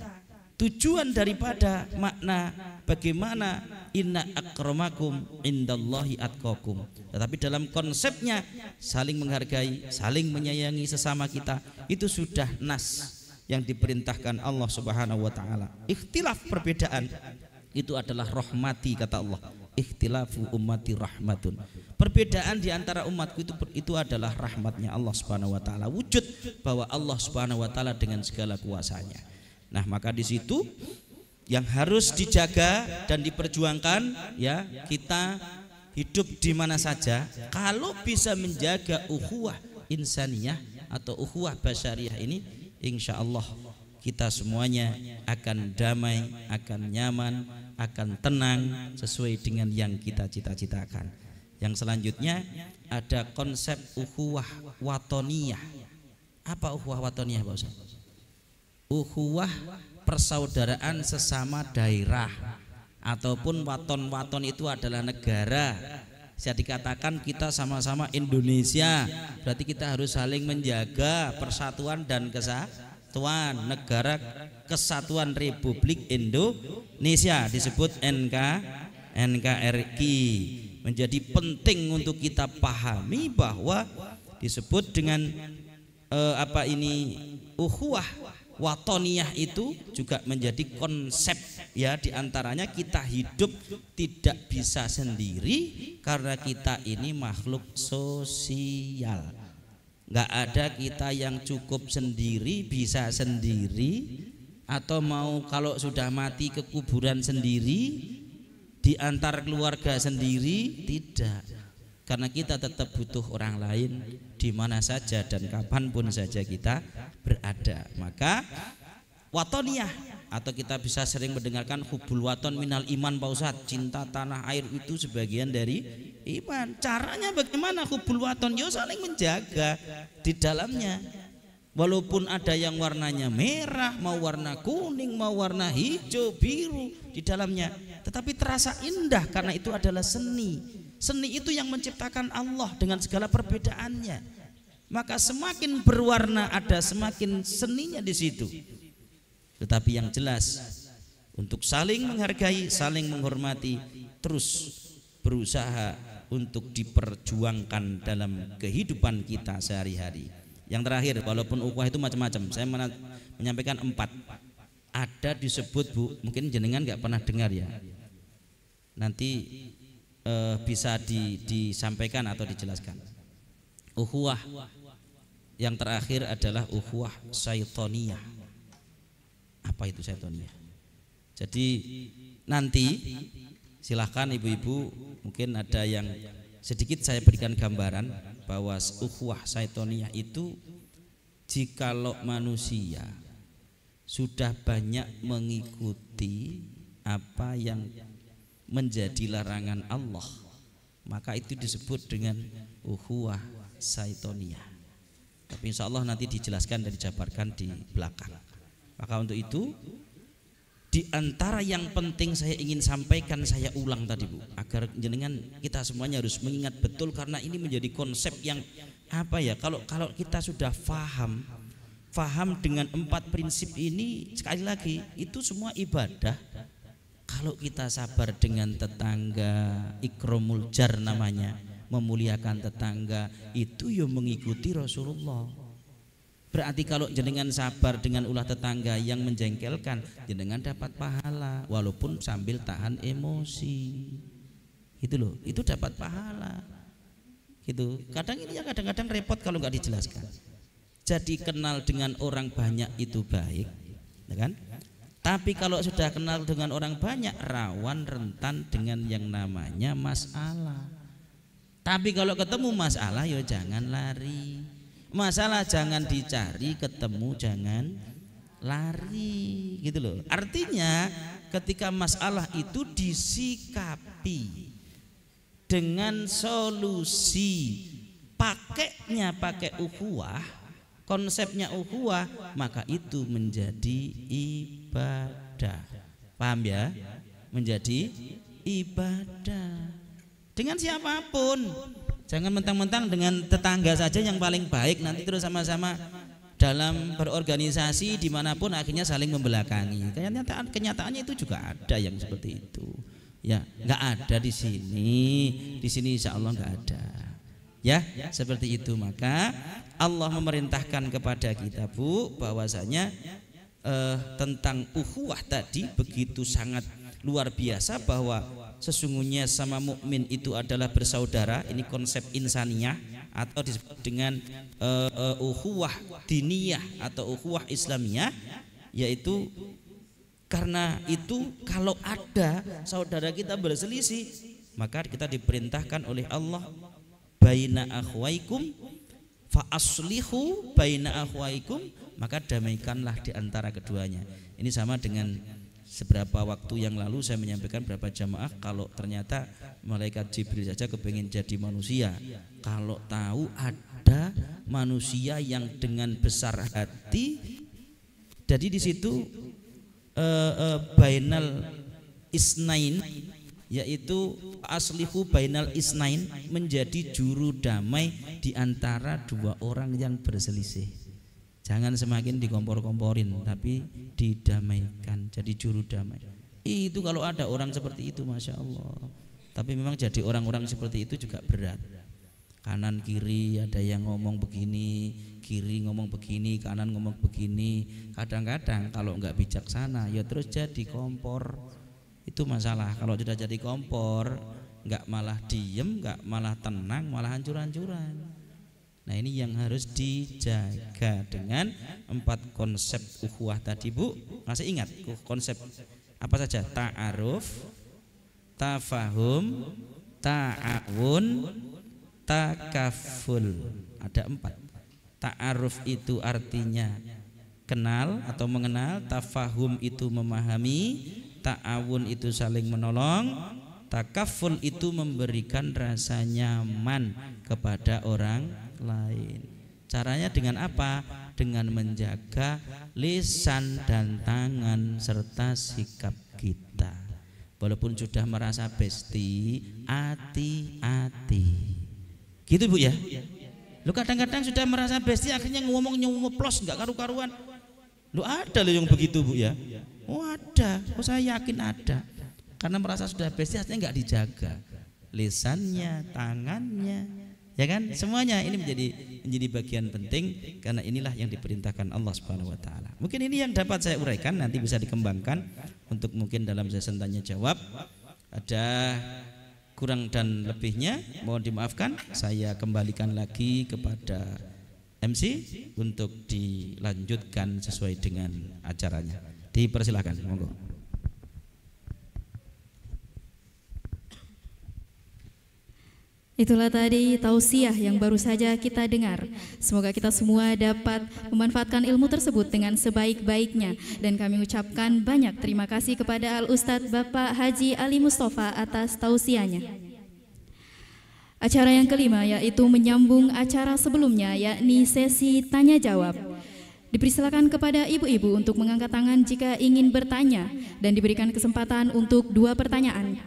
tujuan daripada makna bagaimana inna akramakum indallahi atqakum. Tetapi dalam konsepnya saling menghargai, saling menyayangi sesama kita, itu sudah nas yang diperintahkan Allah Subhanahu wa taala. Ikhtilaf perbedaan itu adalah rahmati, kata Allah. Ikhtilafu ummati rahmatun. Perbedaan di antara umatku itu adalah rahmatnya Allah Subhanahu wa taala. Wujud bahwa Allah Subhanahu wa taala dengan segala kuasanya. Nah, maka di situ yang harus dijaga dan diperjuangkan, ya, kita hidup di mana saja, kalau bisa menjaga ukhuwah insaniyah atau ukhuwah basyariah ini, insya Allah kita semuanya akan damai, akan nyaman, akan tenang sesuai dengan yang kita cita-citakan. Yang selanjutnya ada konsep ukhuwah watoniyah. Apa ukhuwah watoniyah, Pak Ustaz? Ukhuwah persaudaraan sesama daerah, ataupun waton-waton itu adalah negara. Bisa dikatakan kita sama-sama Indonesia, berarti kita harus saling menjaga persatuan dan kesatuan. Negara Kesatuan Republik Indonesia disebut NKRI. Menjadi penting untuk kita pahami bahwa disebut dengan ukhuwah watoniyah itu juga menjadi konsep, ya, diantaranya kita hidup tidak bisa sendiri karena kita ini makhluk sosial. Nggak ada kita yang cukup sendiri, bisa sendiri, atau mau kalau sudah mati ke kuburan sendiri, diantar keluarga sendiri, tidak. Karena kita tetap butuh orang lain di mana saja dan kapanpun saja kita berada. Maka watoniyah, atau kita bisa sering mendengarkan hubul waton minal iman, Pak Ustadz, cinta tanah air itu sebagian dari iman. Caranya bagaimana hubul waton? Ya saling menjaga di dalamnya. Walaupun ada yang warnanya merah, mau warna kuning, mau warna hijau, biru di dalamnya, tetapi terasa indah karena itu adalah seni. Seni itu yang menciptakan Allah dengan segala perbedaannya. Maka semakin berwarna ada semakin seninya di situ. Tetapi yang jelas untuk saling menghargai, saling menghormati, terus berusaha untuk diperjuangkan dalam kehidupan kita sehari-hari. Yang terakhir, walaupun ukhuwah itu macam-macam, saya menyampaikan 4. Ada disebut, Bu, mungkin jenengan nggak pernah dengar ya. Nanti bisa disampaikan atau dijelaskan. Ukhuwah yang terakhir adalah ukhuwah syaitoniyah. Apa itu syaitoniyah? Jadi nanti silahkan ibu-ibu, mungkin ada yang sedikit saya berikan gambaran bahwa ukhuwah syaitoniyah itu jikalau manusia sudah banyak mengikuti apa yang menjadi larangan Allah, maka itu disebut dengan ukhuwah syaitoniyah. Tapi insya Allah nanti dijelaskan dan dijabarkan di belakang. Maka untuk itu, di antara yang penting saya ingin sampaikan, saya ulang tadi Bu, agar jenengan kita semuanya harus mengingat betul, karena ini menjadi konsep yang apa ya, kalau kita sudah paham dengan 4 prinsip ini, sekali lagi itu semua ibadah. Kalau kita sabar dengan tetangga, ikramul jar namanya, memuliakan tetangga, itu ya mengikuti Rasulullah. Berarti kalau jenengan sabar dengan ulah tetangga yang menjengkelkan, jenengan dapat pahala walaupun sambil tahan emosi. Itu loh, itu dapat pahala. Gitu. Kadang ini ya kadang-kadang repot kalau nggak dijelaskan. Jadi kenal dengan orang banyak itu baik, ya kan? Tapi kalau sudah kenal dengan orang banyak, rawan rentan dengan yang namanya masalah. Tapi kalau ketemu masalah, ya jangan lari. Masalah jangan dicari, ketemu jangan lari, gitu loh. Artinya ketika masalah itu disikapi dengan solusi, pakai ukhuwah, konsepnya ukhuwah, maka itu menjadi ibadah. Paham ya? Menjadi ibadah dengan siapapun. Jangan mentang-mentang dengan tetangga saja yang paling baik, nanti terus sama-sama dalam berorganisasi dimanapun akhirnya saling membelakangi. Kenyataannya itu juga ada yang seperti itu. Ya, nggak ada di sini insya Allah nggak ada. Ya, seperti itu. Maka Allah memerintahkan kepada kita Bu, bahwasanya tentang ukhuwah tadi begitu sangat luar biasa, bahwa sesungguhnya sama mukmin itu adalah bersaudara. Ini konsep insaniyah atau disebut dengan ukhuwah diniyah atau ukhuwah islamiyah, yaitu karena itu kalau ada saudara kita berselisih, maka kita diperintahkan oleh Allah, baina akhwaikum fa aslihu baina akhwaikum, maka damaikanlah di antara keduanya. Ini sama dengan seberapa waktu yang lalu saya menyampaikan beberapa jamaah, kalau ternyata malaikat Jibril saja kepingin jadi manusia, kalau tahu ada manusia yang dengan besar hati, jadi di situ bainal isnain, yaitu aslihu bainal isnain, menjadi juru damai di antara 2 orang yang berselisih. Jangan semakin dikompor-komporin, tapi didamaikan, jadi juru damai. Itu kalau ada orang seperti itu, Masya Allah. Tapi memang jadi orang-orang seperti itu juga berat. Kanan kiri ada yang ngomong begini, kiri ngomong begini, kanan ngomong begini. Kadang-kadang kalau nggak bijaksana, ya terus jadi kompor. Itu masalah. Kalau sudah jadi kompor, nggak malah diem, nggak malah tenang, malah hancur-hancuran. Nah, ini yang harus dijaga dengan 4 konsep ukhuwah tadi Bu. Masih ingat konsep apa saja? Ta'aruf, tafahum, ta'awun, takaful. Ada 4. Ta'aruf itu artinya kenal atau mengenal, tafahum itu memahami, ta'awun itu saling menolong, takaful itu memberikan rasa nyaman kepada orang lain. Caranya dengan apa? Dengan menjaga lisan dan tangan serta sikap kita. Walaupun sudah merasa besti, hati-hati. Gitu Bu ya. Lu kadang-kadang sudah merasa besti, akhirnya ngomong nyoplos nggak karu-karuan. Lu ada loh yang begitu Bu ya. Oh ada, saya yakin ada. Karena merasa sudah besti, akhirnya nggak dijaga lisannya, tangannya. Ya kan, semuanya ini menjadi bagian penting, karena inilah yang diperintahkan Allah Subhanahu wa taala. Mungkin ini yang dapat saya uraikan, nanti bisa dikembangkan untuk mungkin dalam sesi tanya jawab. Ada kurang dan lebihnya mohon dimaafkan. Saya kembalikan lagi kepada MC untuk dilanjutkan sesuai dengan acaranya. Dipersilakan, monggo. Itulah tadi tausiah yang baru saja kita dengar. Semoga kita semua dapat memanfaatkan ilmu tersebut dengan sebaik-baiknya. Dan kami ucapkan banyak terima kasih kepada Al-Ustadz Bapak Haji Ali Mustafa atas tausiahnya. Acara yang kelima yaitu menyambung acara sebelumnya, yakni sesi tanya jawab. Dipersilakan kepada ibu-ibu untuk mengangkat tangan jika ingin bertanya dan diberikan kesempatan untuk 2 pertanyaan.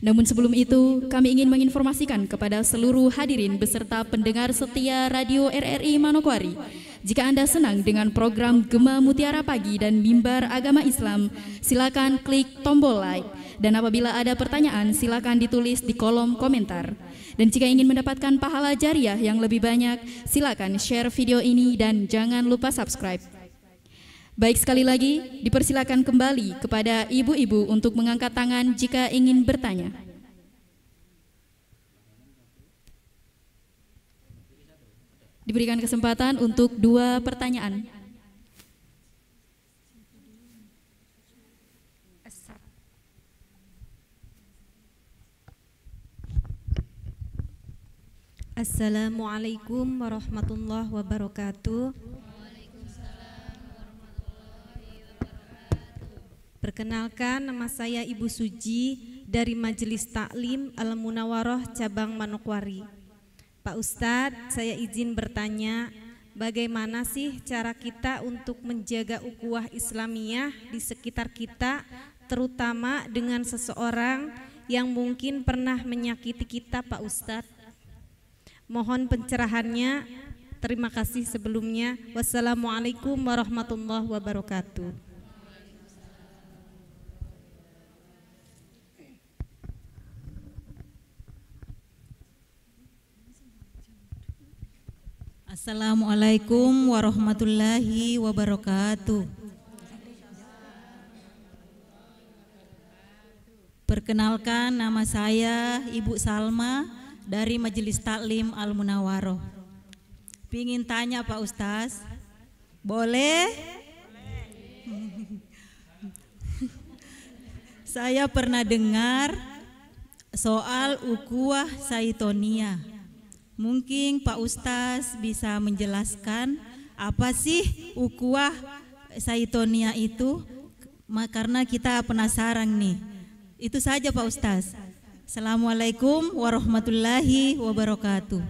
Namun sebelum itu, kami ingin menginformasikan kepada seluruh hadirin beserta pendengar setia Radio RRI Manokwari, jika Anda senang dengan program Gema Mutiara Pagi dan Mimbar Agama Islam, silakan klik tombol like. Dan apabila ada pertanyaan, silakan ditulis di kolom komentar. Dan jika ingin mendapatkan pahala jariah yang lebih banyak, silakan share video ini dan jangan lupa subscribe. Baik, sekali lagi dipersilakan kembali kepada ibu-ibu untuk mengangkat tangan jika ingin bertanya. Diberikan kesempatan untuk 2 pertanyaan. Assalamualaikum warahmatullahi wabarakatuh. Perkenalkan, nama saya Ibu Suji dari Majelis Taklim Al-Munawaroh Cabang Manokwari. Pak Ustadz, saya izin bertanya, bagaimana sih cara kita untuk menjaga ukhuwah Islamiyah di sekitar kita, terutama dengan seseorang yang mungkin pernah menyakiti kita, Pak Ustadz? Mohon pencerahannya. Terima kasih sebelumnya. Wassalamualaikum warahmatullahi wabarakatuh. Assalamualaikum warahmatullahi wabarakatuh. Perkenalkan, nama saya Ibu Salma dari Majelis Taklim Al-Munawaroh. Pingin tanya Pak Ustaz, boleh? Saya pernah dengar soal ukhuwah Syaitonia. Mungkin Pak Ustaz bisa menjelaskan apa sih ukhuwah Syaitonia itu, karena kita penasaran nih. Itu saja Pak Ustaz. Assalamualaikum warahmatullahi wabarakatuh.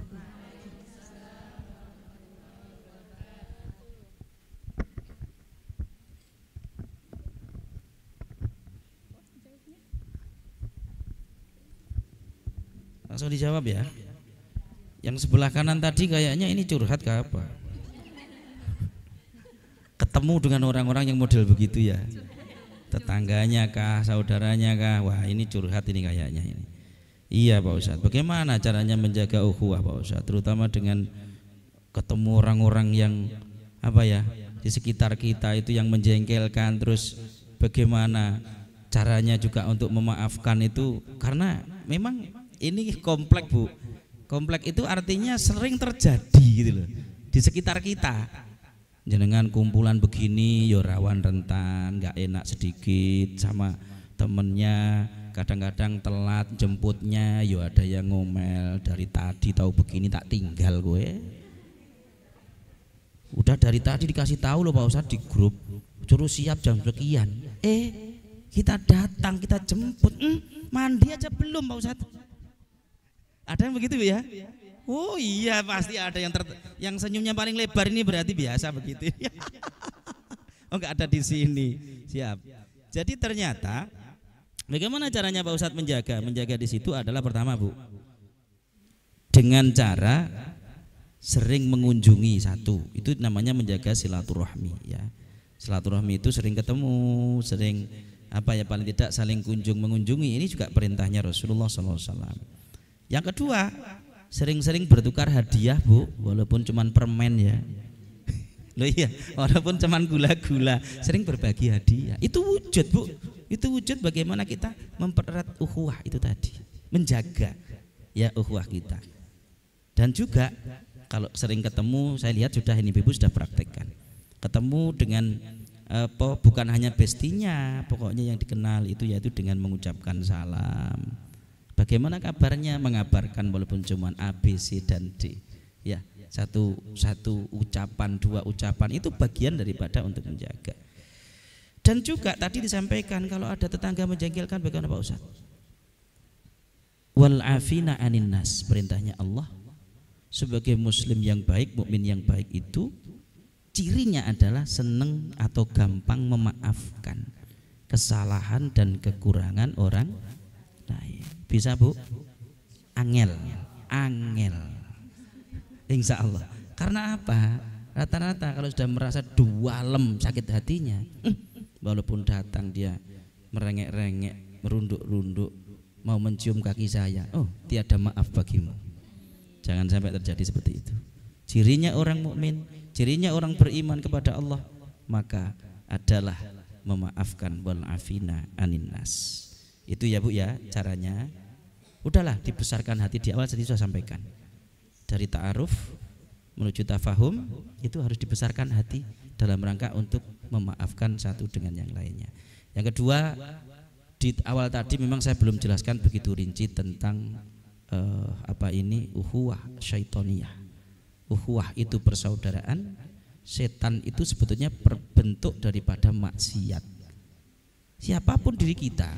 Langsung dijawab ya. Yang sebelah kanan tadi kayaknya ini curhat ke apa? Ketemu dengan orang-orang yang model begitu ya. Tetangganya kah, saudaranya kah? Wah, ini curhat ini kayaknya ini. Iya Pak Ustadz, bagaimana caranya menjaga ukhuwah Pak Ustadz, terutama dengan ketemu orang-orang yang apa ya, di sekitar kita itu yang menjengkelkan, terus bagaimana caranya juga untuk memaafkan itu, karena memang ini komplek Bu. Komplek itu artinya sering terjadi gitu loh di sekitar kita. Jenengan kumpulan begini, yo rawan rentan, nggak enak sedikit sama temennya, kadang-kadang telat jemputnya, yo ada yang ngomel dari tadi tahu begini tak tinggal gue. Udah dari tadi dikasih tahu loh Pak Ustadz di grup, suruh siap jam sekian. Kita datang, kita jemput, mandi aja belum Pak Ustadz. Ada yang begitu ya? Oh iya, pasti ada yang senyumnya paling lebar ini berarti biasa begitu. Oh enggak ada di sini. Siap. Jadi ternyata bagaimana caranya Pak Ustadz menjaga di situ adalah pertama Bu, dengan cara sering mengunjungi satu, itu namanya menjaga silaturahmi ya. Silaturahmi itu sering ketemu, sering apa ya, paling tidak saling mengunjungi. Ini juga perintahnya Rasulullah SAW. Yang kedua, sering-sering bertukar hadiah Bu, walaupun cuman permen ya. Loh iya, walaupun cuman gula-gula, sering berbagi hadiah. Itu wujud Bu, itu wujud bagaimana kita mempererat ukhuwah itu tadi, menjaga ya ukhuwah kita. Dan juga kalau sering ketemu, saya lihat sudah ini Ibu sudah praktekkan. Ketemu dengan bukan hanya bestinya, pokoknya yang dikenal itu yaitu dengan mengucapkan salam. Bagaimana kabarnya, mengabarkan walaupun cuma A, B, C dan D. Ya, satu ucapan, 2 ucapan itu bagian daripada untuk menjaga. Dan juga tadi disampaikan kalau ada tetangga menjengkelkan, bagaimana Pak Ustadz? wal afina anin nas. Perintahnya Allah sebagai muslim yang baik, mukmin yang baik itu cirinya adalah seneng atau gampang memaafkan kesalahan dan kekurangan orang lain. Bisa Bu? Angel, angel. Insya Allah. Karena apa? Rata-rata kalau sudah merasa dualem sakit hatinya, walaupun datang dia merengek-rengek, merunduk-runduk, mau mencium kaki saya, oh tiada maaf bagimu. Jangan sampai terjadi seperti itu. Cirinya orang mukmin, cirinya orang beriman kepada Allah, maka adalah memaafkan, wal afina anin nas. Itu ya Bu ya caranya. Udahlah, dibesarkan hati di awal tadi sudah sampaikan. Dari ta'aruf menuju tafahum itu harus dibesarkan hati dalam rangka untuk memaafkan satu dengan yang lainnya. Yang kedua, di awal tadi memang saya belum jelaskan begitu rinci tentang ukhuwah syaitoniyah. Ukhuwah itu persaudaraan, setan itu sebetulnya berbentuk daripada maksiat. Siapapun diri kita,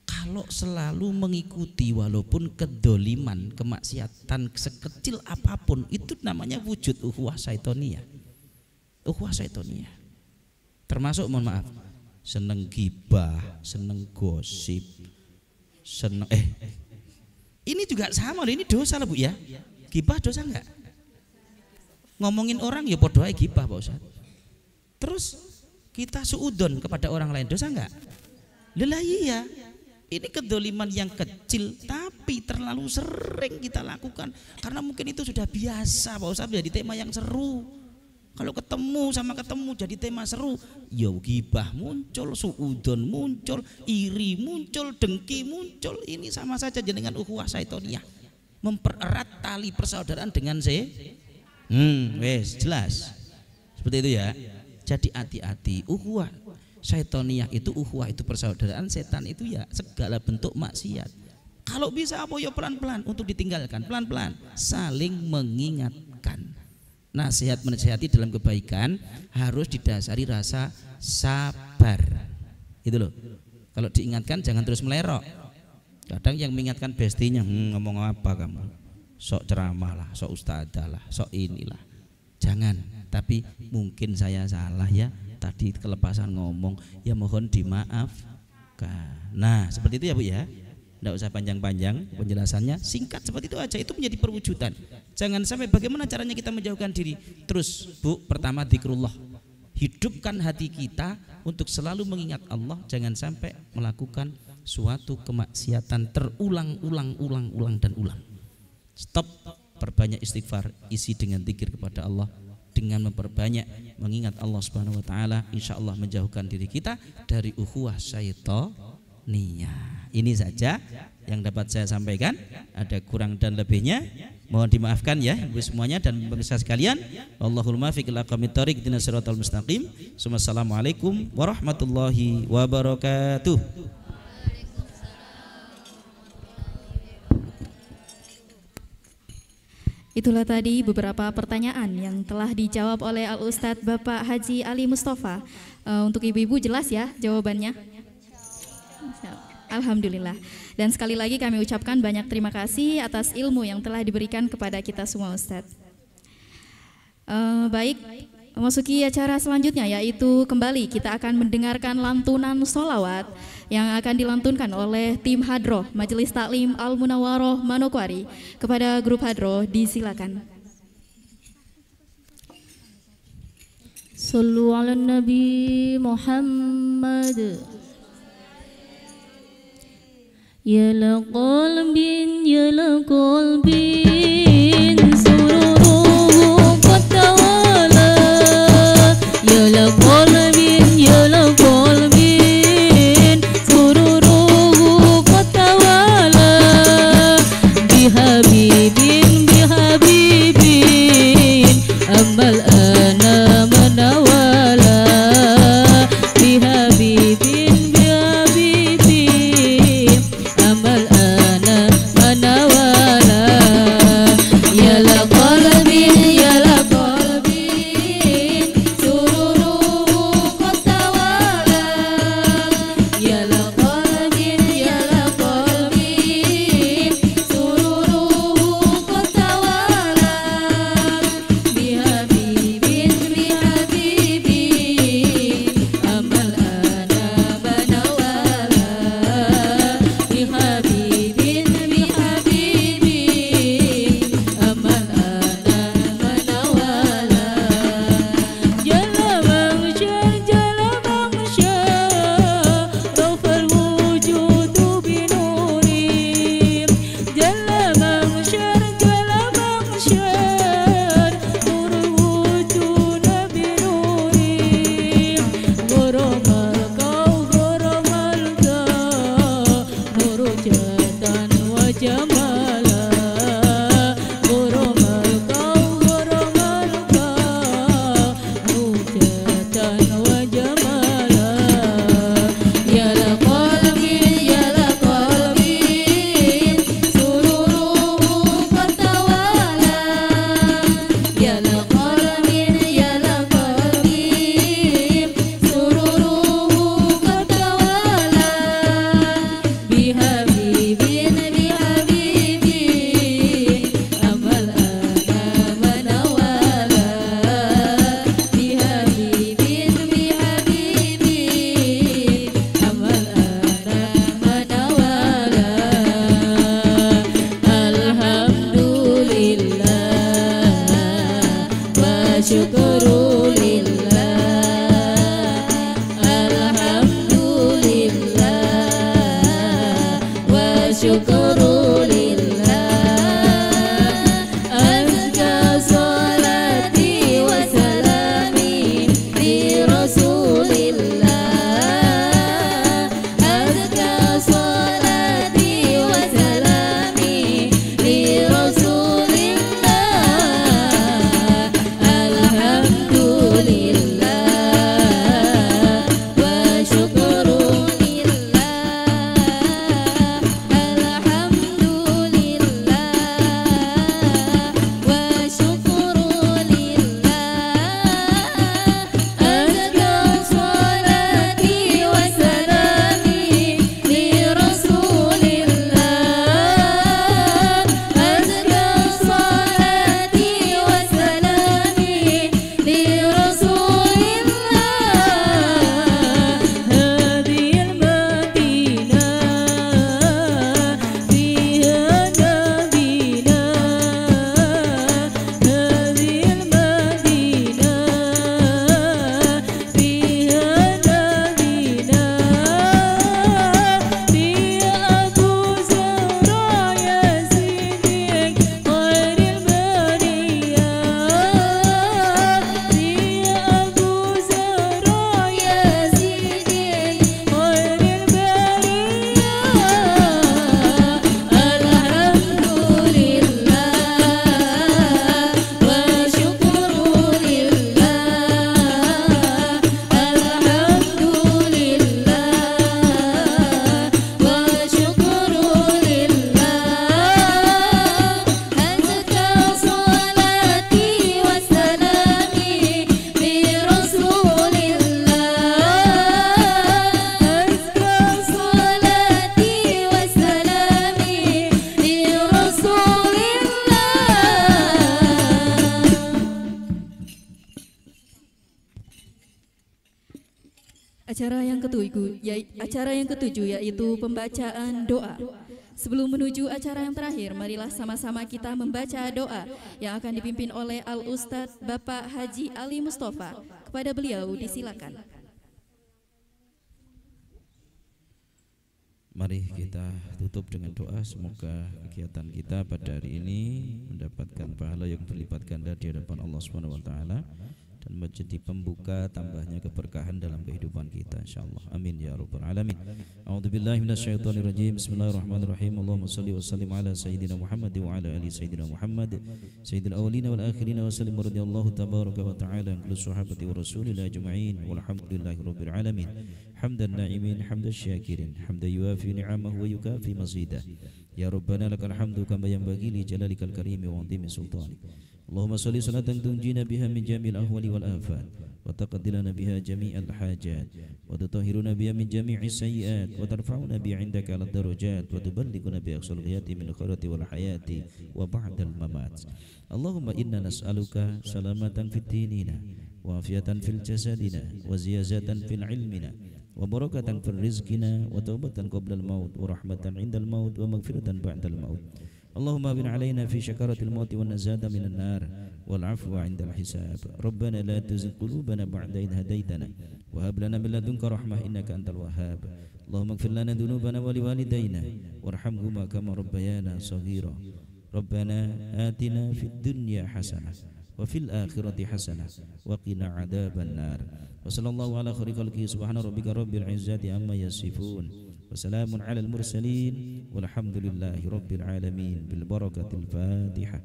kalau selalu mengikuti walaupun kedoliman, kemaksiatan sekecil apapun, itu namanya wujud ukhuwah syaitoniyah. Ukhuwah syaitoniyah termasuk, mohon maaf, seneng gibah, seneng gosip, seneng ini juga sama, ini dosa lah Bu ya. Gibah dosa enggak? Ngomongin orang ya podo ae gibah Pak Ustaz. Terus kita suudon kepada orang lain dosa enggak? Lah iya. Ini kedoliman yang kecil tapi terlalu sering kita lakukan karena mungkin itu sudah biasa Pak Ustaz, jadi tema yang seru. Kalau ketemu jadi tema seru, ya gibah muncul, suudon muncul, iri muncul, dengki muncul. Ini sama saja dengan ukhuwah syaitoniyah, mempererat tali persaudaraan dengan wes jelas seperti itu ya. Jadi hati-hati, ukhuwah syaitoniyah itu, ukhuwah itu persaudaraan, setan itu ya segala bentuk maksiat. Kalau bisa apa ya pelan-pelan untuk ditinggalkan, pelan-pelan, saling mengingatkan. Nasihat menasihati dalam kebaikan harus didasari rasa sabar. Itu loh. Kalau diingatkan jangan terus melerok. Kadang yang mengingatkan bestinya, ngomong apa kamu? Sok ceramah lah, sok ustadzah lah, sok inilah. Jangan. Tapi mungkin saya salah ya. Tadi kelepasan ngomong, ya mohon dimaafkan. Nah seperti itu ya Bu ya. Tidak usah panjang-panjang penjelasannya, singkat seperti itu aja. Itu menjadi perwujudan. Jangan sampai bagaimana caranya kita menjauhkan diri. Terus Bu, pertama dzikrullah, hidupkan hati kita untuk selalu mengingat Allah. Jangan sampai melakukan suatu kemaksiatan terulang-ulang dan ulang. Stop, perbanyak istighfar, isi dengan zikir kepada Allah. Dengan memperbanyak mengingat Allah Subhanahu wa taala, insyaallah menjauhkan diri kita dari ukhuwah syaitoniyah. Ini saja yang dapat saya sampaikan. Ada kurang dan lebihnya mohon dimaafkan ya Ibu semuanya dan pemirsa sekalian. Wallahul muwaffiq ila aqwamit thoriq, ihdinas siratal mustaqim. Wassalamualaikum warahmatullahi wabarakatuh. Itulah tadi beberapa pertanyaan yang telah dijawab oleh Al-Ustadz Bapak Haji Ali Mustafa. Untuk ibu-ibu jelas ya jawabannya? Alhamdulillah. Dan sekali lagi kami ucapkan banyak terima kasih atas ilmu yang telah diberikan kepada kita semua Ustadz. Baik, memasuki acara selanjutnya yaitu kembali kita akan mendengarkan lantunan sholawat yang akan dilantunkan oleh tim Hadroh Majelis Taklim Al-Munawwaroh Manokwari. Kepada grup Hadroh disilakan. Sallu ala Nabi Muhammad. Ya la qalbin sururuhu qad tawala. Ya la qalbin sururuhu qad tawala. Bihabibin amal ana manawala. Bihabibin amal ana manawala. وجمالا غرم القوم غرم القوم موجة وجمالا يا لقلبي يا لقلبي سروره قد توالى يا لقلبي يا لقلبي سروره قد توالى بحبيب أمل أنا منوالا بحبيب أمل أنا منوالا الحمد لله وشكر لله الحمد لله وشكر لله أزكى صلاتي وسلامي لرسول الله أزكى صلاتي وسلامي لرسول الله الحمد لله وشكر Acara yang ketujuh yaitu pembacaan doa. Sebelum menuju acara yang terakhir, marilah sama-sama kita membaca doa yang akan dipimpin oleh Al-Ustadz Bapak Haji Ali Mustafa. Kepada beliau disilakan. Mari kita tutup dengan doa. Semoga kegiatan kita pada hari ini mendapatkan pahala yang berlipat ganda di hadapan Allah Subhanahu wa taala dan menjadi pembuka tambahnya keberkahan dalam kehidupan kita insyaallah. Amin ya rabbal alamin. A'udzubillahi minasyaitonirrajim. Bismillahirrahmanirrahim. Allahumma shalli wa sallim ala sayyidina Muhammad wa ala ali sayyidina Muhammad sayyidil awwalin wal akhirin wa sallim radhiyallahu tabaraka wa ta'ala an kulli sahabati wa rasulillah ajma'in walhamdulillahi rabbil alamin. Hamdan na'imin hamdan syakirin hamdan yuafi ni'amahu wa yukafi mazidah. Ya rabbana lakal hamdu kama yanbaghi li jalalikal karimi wa 'azimi sultanik. Allahumma salli salatan tunjina biha min jami'il ahwali wal afat wa taqaddilana biha jami'al hajat wa tutahhiruna biha min jami'is sayyi'at wa tarfa'una biha 'indaka 'alad darajat wa tuballighuna bi aqsal ghayati min khairati wal hayati wa ba'dal mamat. Allahumma inna nas'aluka salamatan fid dinina wa afiatan fil jasadina wa ziyazatan fil ilmina wa barakatan fil rizqina wa taubatan qabla al maut wa rahmatan 'indal maut wa maghfiratan ba'dal maut. Allahumma bin alaina fi syakaratil mauti wan nazata minan nar wal afwa 'indal hisab. Rabbana la tuzigh qulubana ba'da idh hadaitana wa hab lana min ladunka rahmah innaka antal wahhab. Allahumma ighfir lana dhunubana wa liwalidayna warhamhuma kama rabbayana shaghira. Rabbana atina fid dunya hasanah wa fil akhirati hasanah wa qina adzabannar. Wa sallallahu ala khairi khalqihi subhana rabbika rabbil izzati amma yasifun wa salamun alal mursalin walhamdulillahi rabbil alamin bil barakatil Fatihah.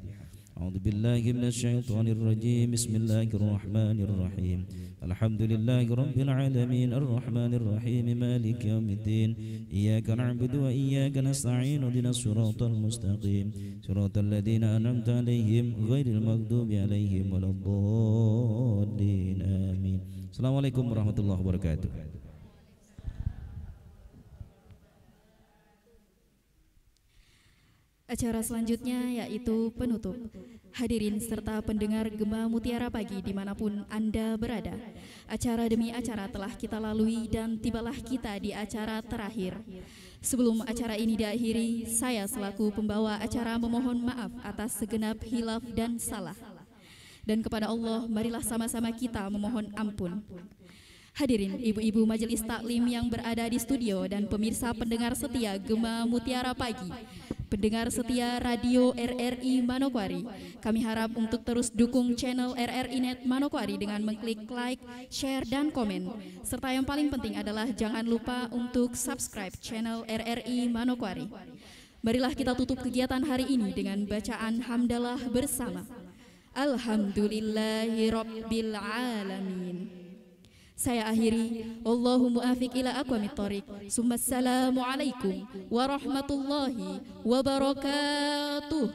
أعوذ بالله من الشيطان الرجيم بسم الله الرحمن الرحيم الحمد لله رب العالمين الرحمن الرحيم مالك يوم الدين إياك نعبد وإياك نستعين اهدنا الصراط المستقيم صراط الذين أنعمت عليهم غير المغضوب عليهم ولا الضالين آمين. السلام عليكم ورحمة الله وبركاته. Acara selanjutnya yaitu penutup. Hadirin serta pendengar Gema Mutiara Pagi dimanapun Anda berada, acara demi acara telah kita lalui dan tibalah kita di acara terakhir. Sebelum acara ini diakhiri, saya selaku pembawa acara memohon maaf atas segenap hilaf dan salah. Dan kepada Allah, marilah sama-sama kita memohon ampun. Hadirin ibu-ibu majelis taklim yang berada di studio dan pemirsa pendengar setia Gema Mutiara Pagi, pendengar setia Radio RRI Manokwari, kami harap untuk terus dukung channel RRI Net Manokwari dengan mengklik like, share, dan komen. Serta yang paling penting adalah jangan lupa untuk subscribe channel RRI Manokwari. Marilah kita tutup kegiatan hari ini dengan bacaan hamdalah bersama. Alhamdulillahi Rabbil Alamin. Saya akhiri, Allahu muafiq ila aqwamit thoriq. Assalamualaikum warahmatullahi wabarakatuh.